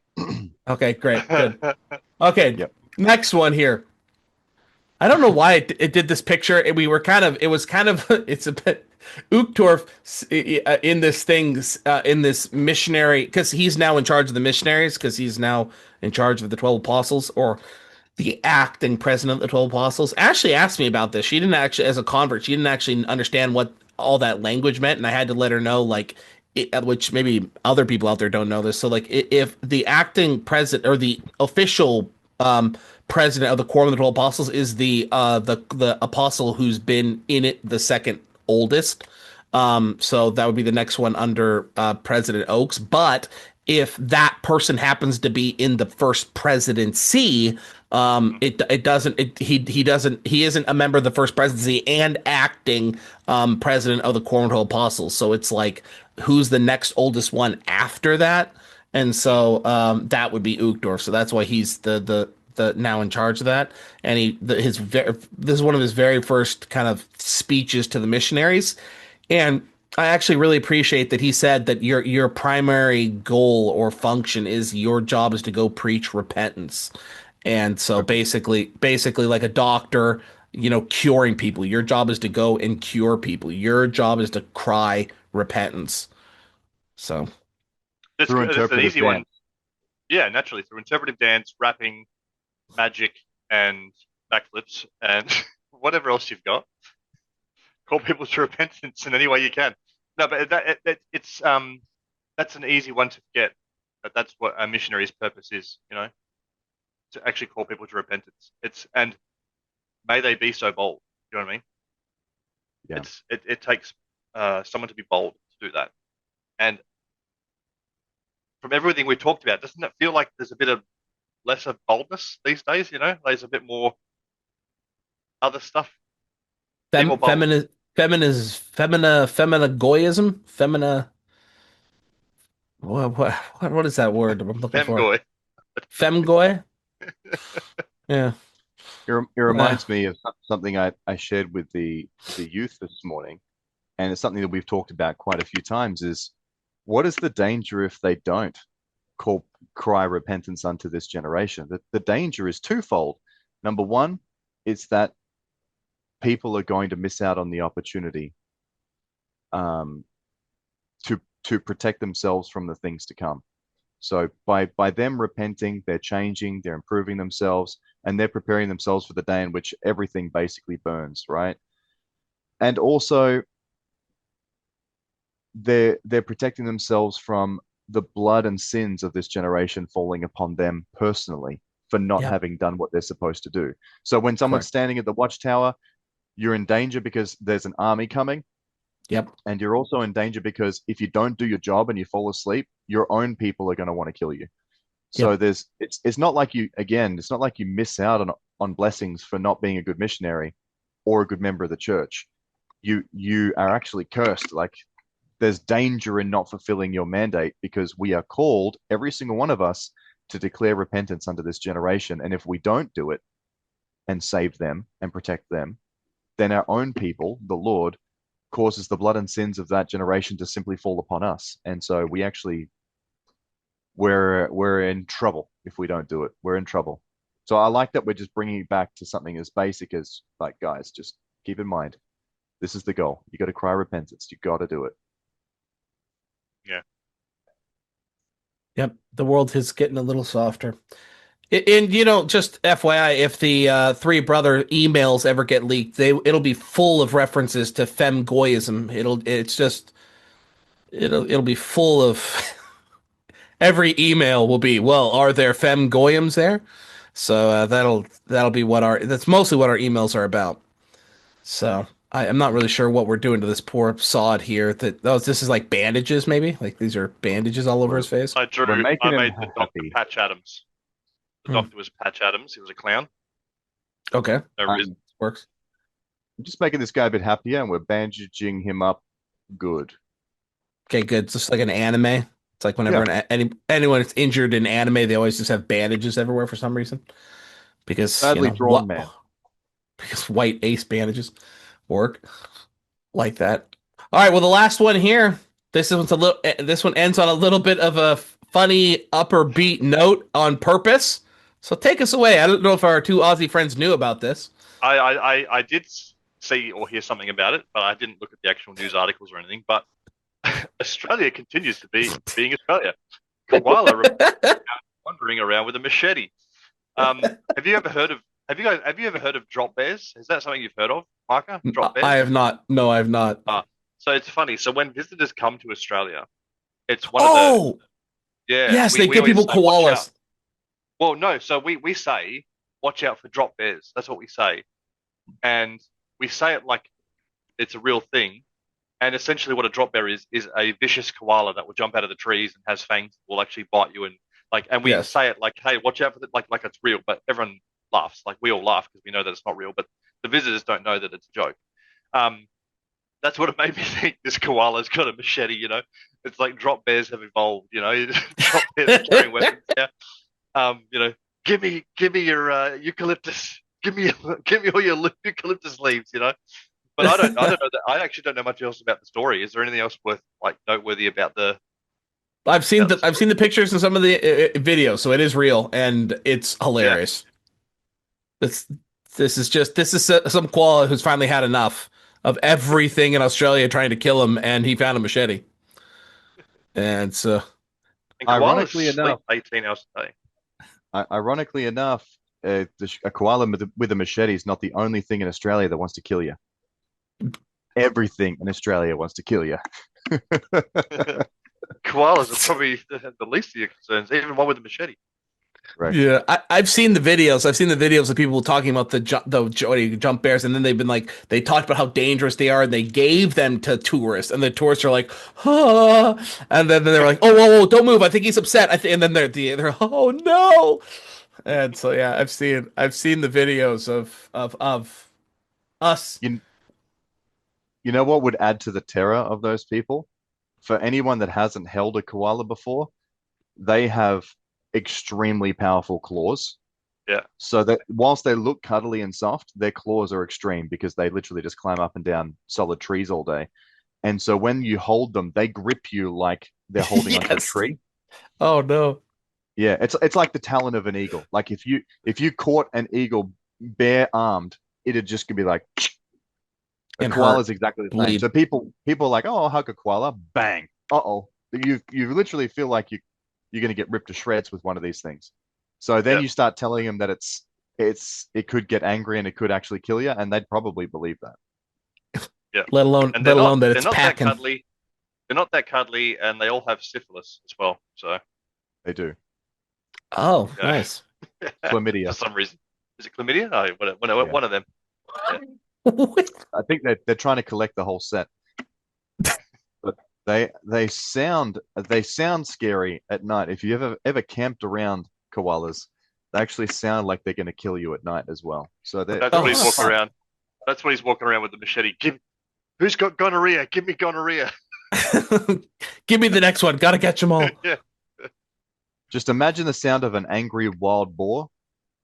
S3: Okay, great. Good. Okay.
S4: Yep.
S3: Next one here. I don't know why it did this picture. It's a bit Uchtdorf in this thing, in this missionary, because he's now in charge of the missionaries, because he's now in charge of the 12 apostles, or the acting president of the 12 apostles. Ashley asked me about this. She didn't actually, as a convert, she didn't actually understand what all that language meant, and I had to let her know, like, which maybe other people out there don't know this. So, like, if the acting president or the official president of the Quorum of the 12 Apostles is the apostle who's been in it the second oldest. So that would be the next one under President Oaks. But if that person happens to be in the first presidency, it doesn't he isn't a member of the first presidency and acting president of the Quorum of the 12 Apostles. So it's like, who's the next oldest one after that? And so that would be Uchtdorf. So that's why he's the now in charge of that. And this is one of his very first kind of speeches to the missionaries. And I actually really appreciate that he said that your primary goal or function is, your job is to go preach repentance. And so basically like a doctor, curing people. Your job is to go and cure people. Your job is to cry repentance. So
S2: That's
S4: Through
S2: good. That's an
S4: interpretive
S2: easy one.
S4: dance.
S2: Yeah, naturally through interpretive dance, rapping, magic, and backflips, and whatever else you've got. Call people to repentance in any way you can. No, but it's that's an easy one to forget. But that's what a missionary's purpose is, to actually call people to repentance. And may they be so bold. You know what I mean?
S4: Yeah.
S2: It takes someone to be bold to do that. And from everything we talked about, doesn't it feel like there's a bit of less of boldness these days? There's a bit more other stuff. Be more bold.
S3: Feminagoyism, what is that word I'm looking for?
S2: Femgoy.
S3: Femgoy? Yeah.
S4: It reminds me of something I shared with the youth this morning, and it's something that we've talked about quite a few times, is what is the danger if they don't cry repentance unto this generation? The danger is twofold. Number one, it's that people are going to miss out on the opportunity um, to protect themselves from the things to come. So by them repenting, they're changing, they're improving themselves, and they're preparing themselves for the day in which everything basically burns, right? And also they're protecting themselves from the blood and sins of this generation falling upon them personally for not
S3: Yep.
S4: having done what they're supposed to do. So when someone's
S3: Correct.
S4: standing at the watchtower, you're in danger because there's an army coming.
S3: Yep.
S4: And you're also in danger because if you don't do your job and you fall asleep, your own people are going to want to kill you. So
S3: Yep.
S4: it's not like it's not like you miss out on blessings for not being a good missionary or a good member of the church. You are actually cursed. Like there's danger in not fulfilling your mandate because we are called, every single one of us, to declare repentance under this generation. And if we don't do it and save them and protect them, then our own people, the Lord, causes the blood and sins of that generation to simply fall upon us. And so we're in trouble if we don't do it. We're in trouble. So I like that we're just bringing it back to something as basic as, like, guys, just keep in mind, this is the goal. You got to cry repentance. You got to do it.
S2: Yeah.
S3: Yep. The world is getting a little softer. And just FYI, if the three brother emails ever get leaked, it'll be full of references to femgoyism. It'll be full of every email will be, well, are there femgoyams there? So that'll be that's mostly what our emails are about. So I'm not really sure what we're doing to this poor sod here. This is like bandages, maybe? Like these are bandages all over
S4: We're
S3: his face.
S4: we're
S2: I
S4: making him
S2: made the doctor
S4: happy.
S2: Patch Adams. The
S3: Hmm.
S2: doctor was Patch Adams. He was a clown.
S3: Okay,
S2: No reason.
S3: works.
S4: I'm just making this guy a bit happier, and we're bandaging him up good.
S3: Okay, good. It's just like an anime. It's like whenever
S4: Yeah,
S3: anyone is injured in anime, they always just have bandages everywhere for some reason. Because
S4: badly drawn man.
S3: because white ace bandages work like that. All right, well, the last one here. This one ends on a little bit of a funny upper beat note on purpose. So take us away. I don't know if our two Aussie friends knew about this.
S2: I did see or hear something about it, but I didn't look at the actual news articles or anything. But Australia continues to be being Australia. Koala wandering around with a machete. Have you ever heard of have you ever heard of drop bears? Is that something you've heard of, Marker? Drop bears?
S3: I have not. No, I have not.
S2: So it's funny. So when visitors come to Australia, it's one of
S3: Oh,
S2: the
S3: yes, they
S2: we
S3: give
S2: always
S3: people
S2: say, "Watch out."
S3: koalas.
S2: Well, no. So we say, "Watch out for drop bears." That's what we say, and we say it like it's a real thing. And essentially, what a drop bear is a vicious koala that will jump out of the trees and has fangs that will actually bite you. And we
S3: Yes.
S2: say it like, "Hey, watch out for that!" Like it's real, but everyone laughs. Like we all laugh because we know that it's not real, but the visitors don't know that it's a joke. Um, that's what it made me think. This koala's got a machete. It's like drop bears have evolved. Drop bears are carrying weapons. Yeah. You know, give me your eucalyptus. Give me all your eucalyptus leaves. But I don't know that. I actually don't know much else about the story. Is there anything else worth like noteworthy about the
S3: I've seen
S2: story?
S3: the pictures and some of the videos, so it is real and it's
S2: Yeah.
S3: hilarious. This this is some koala who's finally had enough of everything in Australia trying to kill him, and he found a machete. And so,
S2: And koalas
S4: Ironically
S2: sleep
S4: enough,
S2: 18 hours a day.
S4: ironically enough, a koala with a machete is not the only thing in Australia that wants to kill you. Everything in Australia wants to kill you.
S2: Koalas are probably the least of your concerns, even one with a machete.
S4: Correct.
S3: yeah, I've seen the videos. I've seen the videos of people talking about the jump bears, and then they've been like, they talked about how dangerous they are, and they gave them to tourists, and the tourists are like, ah, and then they're like, oh, whoa, whoa, don't move. I think he's upset. And then they're oh no, and so yeah, I've seen the videos of us.
S4: You, you know what would add to the terror of those people? For anyone that hasn't held a koala before, they have extremely powerful claws.
S2: Yeah.
S4: So that whilst they look cuddly and soft, their claws are extreme because they literally just climb up and down solid trees all day. And so when you hold them, they grip you like they're holding onto a
S3: Yes.
S4: tree.
S3: Oh no.
S4: Yeah, it's like the talon of an eagle. Like if you caught an eagle bare armed, it'd just be like a
S3: And
S4: koala
S3: hurt,
S4: is exactly the same.
S3: bleed.
S4: So people are like, oh, I'll hug a koala, bang, uh-oh. You literally feel like you're gonna get ripped to shreds with one of these things. So then
S2: Yeah.
S4: you start telling them that it could get angry and it could actually kill you, and they'd probably believe that.
S2: Yeah.
S3: Let alone
S2: And
S3: let alone that
S2: they're
S3: it's
S2: not that
S3: packing.
S2: cuddly. They're not that cuddly, and they all have syphilis as well. So
S4: They do.
S3: Oh,
S2: yeah.
S3: nice.
S4: Chlamydia.
S2: For some reason, is it chlamydia? Oh,
S4: Yeah.
S2: one of them. Yeah.
S4: I think they're trying to collect the whole set. But they sound scary at night. If you ever camped around koalas, they actually sound like they're going to kill you at night as well. So
S2: That's
S3: Oh,
S2: what he's walking
S3: fuck.
S2: around. That's what he's walking around with the machete. Who's got gonorrhea? Give me gonorrhea.
S3: Give me the next one. Gotta catch them all.
S2: Yeah.
S4: just imagine the sound of an angry wild boar,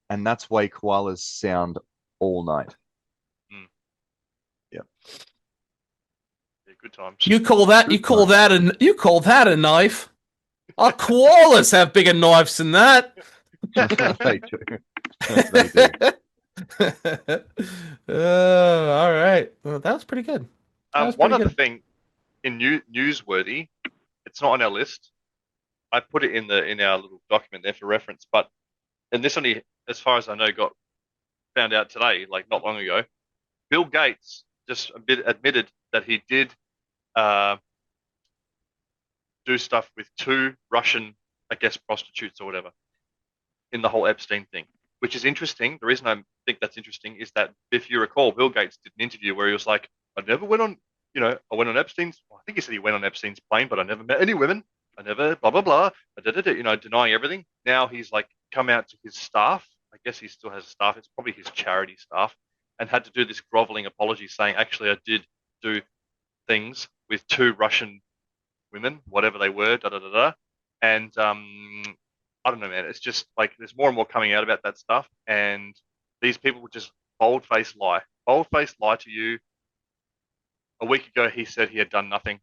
S4: and that's why koalas sound all night.
S2: Mm.
S4: Yep.
S2: Yeah, good times.
S3: You call that? You call that? You call that a knife? Our koalas have bigger knives than that.
S4: They do. They do.
S3: All right. Well, that was pretty good. That was
S2: One
S3: pretty
S2: other
S3: good.
S2: thing in newsworthy, it's not on our list. I put it in our little document there for reference, but and this only, as far as I know, got found out today, like not long ago. Bill Gates just admitted that he did uh, do stuff with two Russian, I guess, prostitutes or whatever in the whole Epstein thing, which is interesting. The reason I think that's interesting is that if you recall, Bill Gates did an interview where he was like, I never went on, I went on Epstein's, well, I think he said he went on Epstein's plane, but I never met any women. I never, blah, blah, blah, denying everything. Now he's like come out to his staff. I guess he still has staff. It's probably his charity staff, and had to do this groveling apology saying, actually, I did do things with two Russian women, whatever they were, da da da da. And I don't know, man. It's just like there's more and more coming out about that stuff, and these people would just bold faced lie to you. A week ago, he said he had done nothing,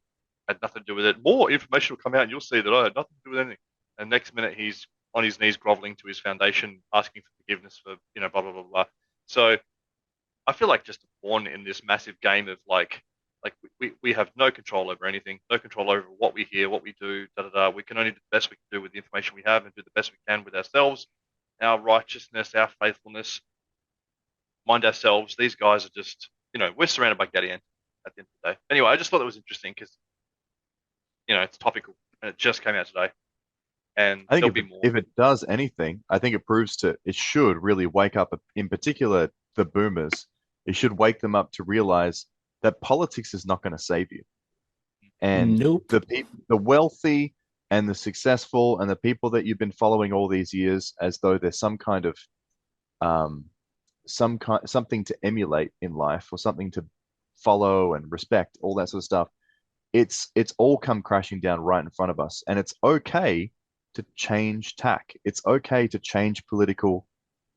S2: had nothing to do with it. More information will come out, and you'll see that I had nothing to do with anything. And next minute, he's on his knees groveling to his foundation, asking for forgiveness for blah blah blah blah. So I feel like just a pawn in this massive game of like we have no control over anything, no control over what we hear, what we do, da da da. We can only do the best we can do with the information we have and do the best we can with ourselves, our righteousness, our faithfulness, mind ourselves. These guys are just, we're surrounded by Gaddy ants at the end of the day. Anyway, I just thought that was interesting because, it's topical and it just came out today and
S4: I think
S2: there'll be more.
S4: if it does anything, I think it should really wake up, in particular, the boomers. It should wake them up to realize that politics is not going to save you. And
S3: Nope.
S4: the wealthy and the successful and the people that you've been following all these years as though there's some kind of something to emulate in life or something to follow and respect, all that sort of stuff. It's all come crashing down right in front of us. And it's okay to change tack. It's okay to change political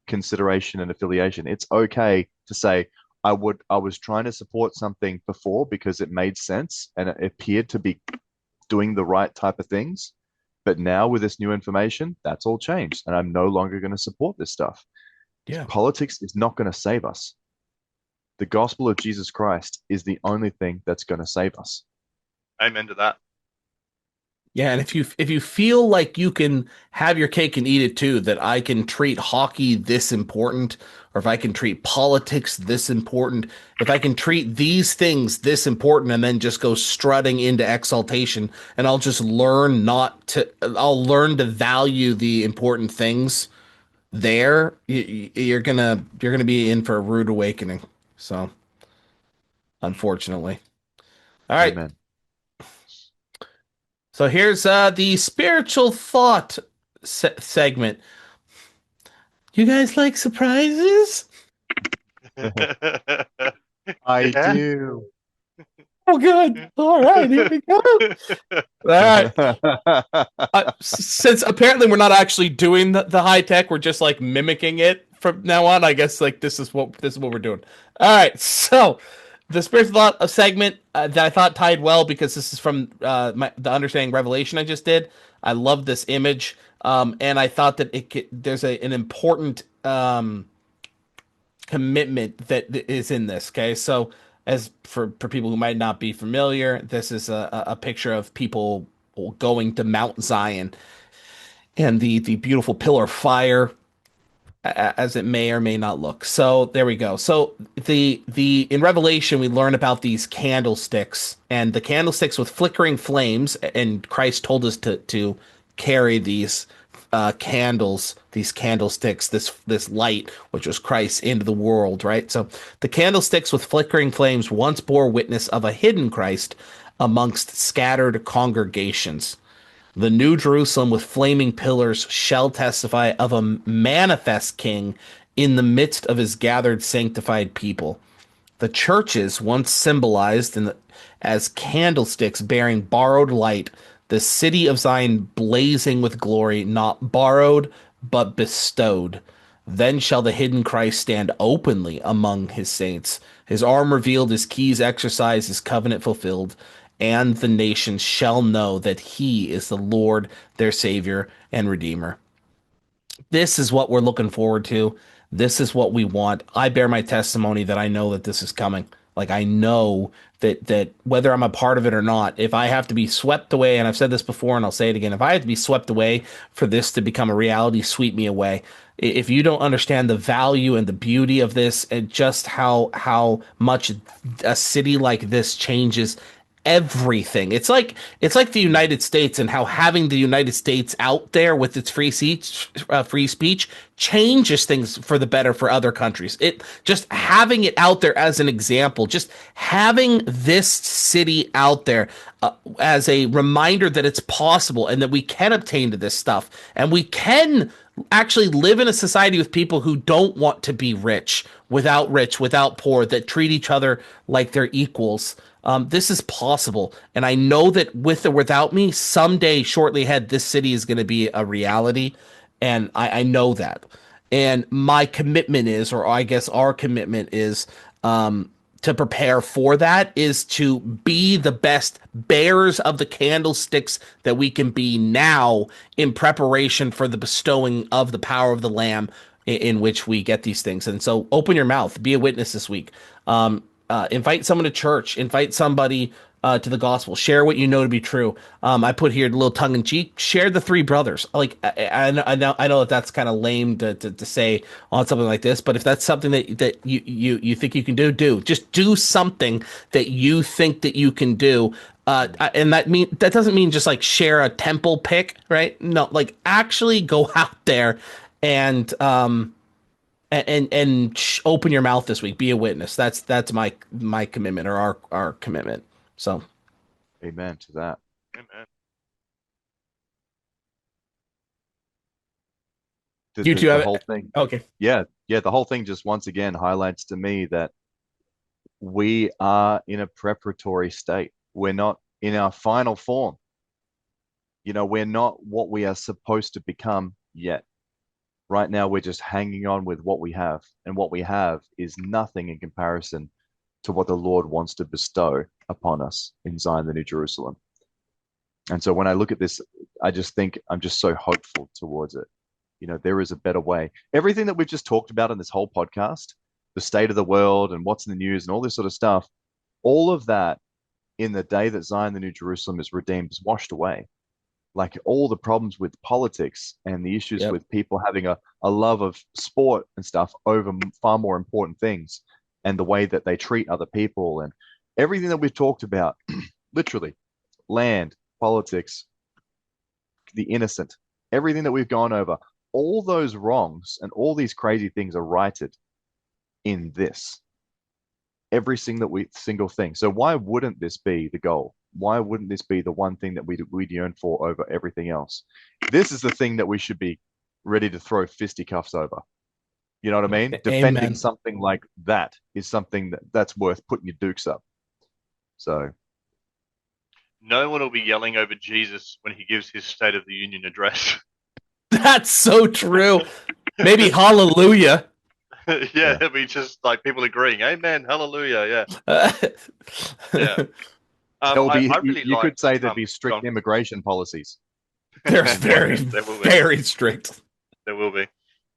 S4: consideration and affiliation. It's okay to say, I was trying to support something before because it made sense and it appeared to be doing the right type of things. But now with this new information, that's all changed. And I'm no longer going to support this stuff.
S3: Yeah.
S4: Politics is not going to save us. The gospel of Jesus Christ is the only thing that's going to save us.
S2: Amen to that.
S3: Yeah, and if you feel like you can have your cake and eat it too, that I can treat hockey this important, or if I can treat politics this important, if I can treat these things this important, and then just go strutting into exaltation, and I'll learn to value the important things there, you're gonna be in for a rude awakening. So, unfortunately. All right.
S4: Amen.
S3: So here's the spiritual thought segment. You guys like surprises?
S4: I
S2: Yeah.
S4: do.
S3: Oh, good. All right, here we go. All right. Since apparently we're not actually doing the high tech, we're just like mimicking it from now on. I guess like this is what we're doing. All right. So the spiritual thought segment that I thought tied well because this is from the Understanding Revelation I just did. I love this image, and I thought that there's an important commitment that is in this. Okay, so as for people who might not be familiar, this is a picture of people going to Mount Zion and the beautiful pillar of fire, as it may or may not look. So there we go. So the in Revelation we learn about these candlesticks, and the candlesticks with flickering flames, and Christ told us to carry these candles, these candlesticks, this light, which was Christ, into the world, right? So the candlesticks with flickering flames once bore witness of a hidden Christ amongst scattered congregations. The New Jerusalem with flaming pillars shall testify of a manifest king in the midst of his gathered sanctified people. The churches, once symbolized as candlesticks bearing borrowed light, the city of Zion blazing with glory, not borrowed, but bestowed. Then shall the hidden Christ stand openly among his saints, his arm revealed, his keys exercised, his covenant fulfilled, and the nations shall know that he is the Lord, their Savior and Redeemer. This is what we're looking forward to. This is what we want. I bear my testimony that I know that this is coming. Like, I know that whether I'm a part of it or not, if I have to be swept away, and I've said this before and I'll say it again, if I have to be swept away for this to become a reality, sweep me away. If you don't understand the value and the beauty of this, and just how much a city like this changes everything. It's like the United States, and how having the United States out there with its free speech changes things for the better for other countries. It just having it out there as an example, just having this city out there as a reminder that it's possible and that we can obtain to this stuff, and we can actually live in a society with people who don't want to be rich, without poor, that treat each other like they're equals. This is possible, and I know that with or without me, someday, shortly ahead, this city is going to be a reality, and I know that. And my commitment is, or I guess our commitment is, to prepare for that, is to be the best bearers of the candlesticks that we can be now, in preparation for the bestowing of the power of the Lamb, in which we get these things. And so open your mouth, be a witness this week. Invite someone to church, invite somebody to the gospel, share what you know to be true. I put here a little tongue in cheek, share the three brothers. Like, I know that that's kind of lame to say on something like this, but if that's something that you think you can do, just do something that you think that you can do. And that doesn't mean just like share a temple pic, right? No, like actually go out there and open your mouth this week. Be a witness. That's my commitment, or our commitment. So,
S4: Amen to that.
S2: Amen.
S3: you two have
S4: The whole thing.
S3: Okay.
S4: Yeah, the whole thing just once again highlights to me that we are in a preparatory state. We're not in our final form. We're not what we are supposed to become yet. Right now, we're just hanging on with what we have, and what we have is nothing in comparison to what the Lord wants to bestow upon us in Zion, the New Jerusalem. And so when I look at this, I just think I'm just so hopeful towards it. There is a better way. Everything that we've just talked about in this whole podcast, the state of the world and what's in the news and all this sort of stuff, all of that in the day that Zion, the New Jerusalem is redeemed, is washed away. Like all the problems with politics and the issues with people having a love of sport and stuff over far more important things, and the way that they treat other people, and everything that we've talked about, literally, land, politics, the innocent, everything that we've gone over, all those wrongs and all these crazy things are righted in this. Every single thing. So why wouldn't this be the goal? Why wouldn't this be the one thing that we'd yearn for over everything else? This is the thing that we should be ready to throw fisticuffs over. You know what I mean?
S3: Amen.
S4: Defending something like that is something that's worth putting your dukes up. So
S2: No one will be yelling over Jesus when he gives his State of the Union address.
S3: That's so true. Maybe hallelujah.
S2: Yeah, it'll be just like people agreeing. Amen, hallelujah. Yeah.
S4: You could say there'd be strict immigration policies.
S3: There's very,
S2: There will be.
S3: very strict.
S2: There will be.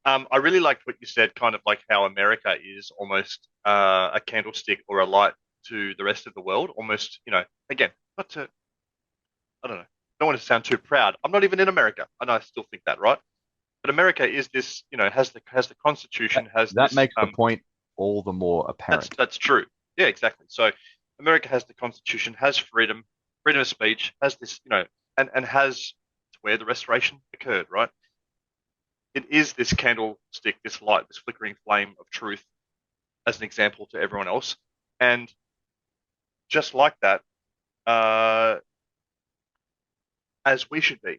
S2: I really liked what you said, kind of like how America is almost a candlestick or a light to the rest of the world. Almost, again, not to, I don't know, don't want to sound too proud. I'm not even in America, and I still think that, right? But America is this, has the Constitution, has
S4: That
S2: this.
S4: makes the point all the more apparent.
S2: That's true. Yeah, exactly. So America has the Constitution, has freedom, freedom of speech, has this, and has where the restoration occurred, right? It is this candlestick, this light, this flickering flame of truth as an example to everyone else. And just like that, as we should be.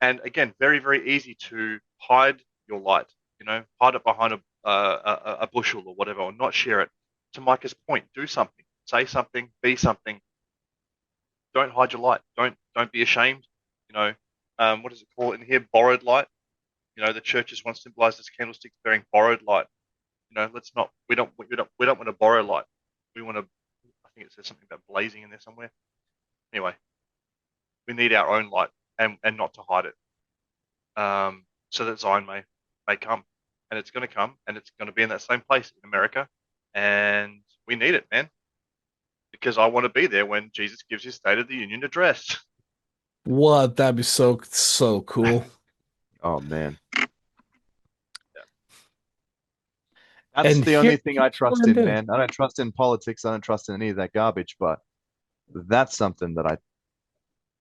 S2: And again, very, very easy to hide your light, hide it behind a bushel or whatever, or not share it. To Micah's point, do something, say something, be something. Don't hide your light. Don't be ashamed. What does it call it in here? Borrowed light. The church is once symbolized as candlesticks bearing borrowed light. Let's not. We don't want to borrow light. We want to. I think it says something about blazing in there somewhere. Anyway, we need our own light and not to hide it. So that Zion may come, and it's going to come, and it's going to be in that same place in America, and we need it, man, because I want to be there when Jesus gives his State of the Union address.
S3: What? That'd be so cool.
S4: Oh man.
S2: Yeah.
S4: That's
S3: And
S4: the only
S3: here-
S4: thing I trust
S3: what
S4: in,
S3: I'm
S4: man. I don't trust in politics. I don't trust in any of that garbage, but that's something that I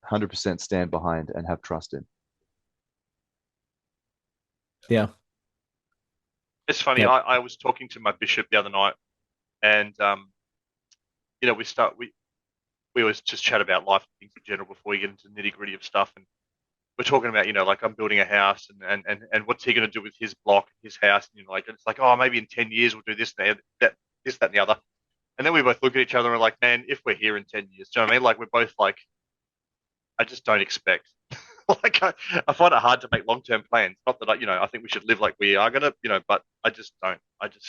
S4: 100% stand behind and have trust in.
S3: Yeah.
S2: It's funny.
S3: Yep.
S2: I was talking to my bishop the other night, and we always just chat about life and things in general before we get into the nitty gritty of stuff. And we're talking about, like I'm building a house and what's he going to do with his block, his house, and it's like, oh, maybe in 10 years we'll do this, that, and the other. And then we both look at each other and we're like, man, if we're here in 10 years, do you know what I mean? Like we're both like, I just don't expect. Like I find it hard to make long-term plans. Not that I think we should live like we are gonna, but I just don't. I don't know.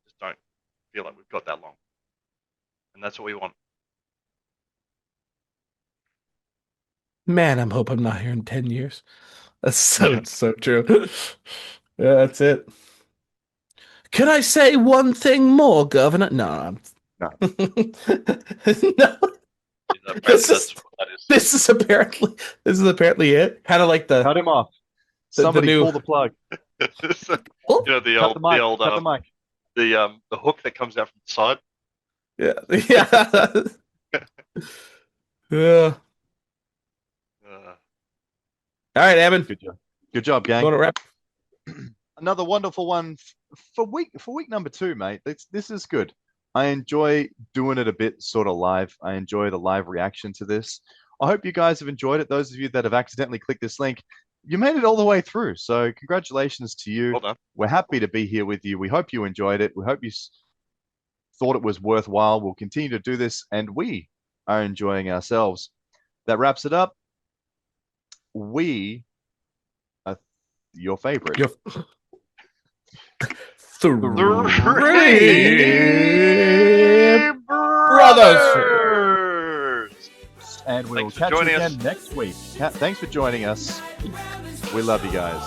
S2: Just don't feel like we've got that long. And that's what we want.
S3: Man, I'm hope I'm not here in 10 years. That's so true. Yeah, that's it. Can I say one thing more, Governor? No.
S4: No.
S3: No.
S2: That's what that is.
S3: This is apparently it. Kind of like the
S4: Cut him off.
S3: the
S4: Somebody
S3: new-
S4: pull the plug.
S3: Oh,
S2: the
S4: Cut the mic.
S2: old
S4: Cut the mic.
S2: the hook that comes out from the side.
S3: yeah. Yeah. All right, Evan.
S4: Good job, gang.
S3: Want to wrap?
S4: Another wonderful one for week number 2, mate. This is good. I enjoy doing it a bit sort of live. I enjoy the live reaction to this. I hope you guys have enjoyed it. Those of you that have accidentally clicked this link, you made it all the way through. So congratulations to you.
S2: Well done.
S4: We're happy to be here with you. We hope you enjoyed it. We hope you thought it was worthwhile. We'll continue to do this, and we are enjoying ourselves. That wraps it up. We are your favorite.
S3: Three brothers.
S4: And we'll
S2: Thanks for
S4: catch you
S2: joining
S4: again
S2: us.
S4: next week. Thanks for joining us. We love you guys.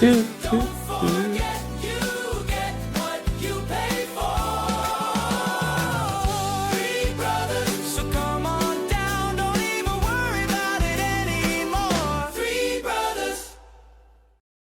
S3: Do, do, do.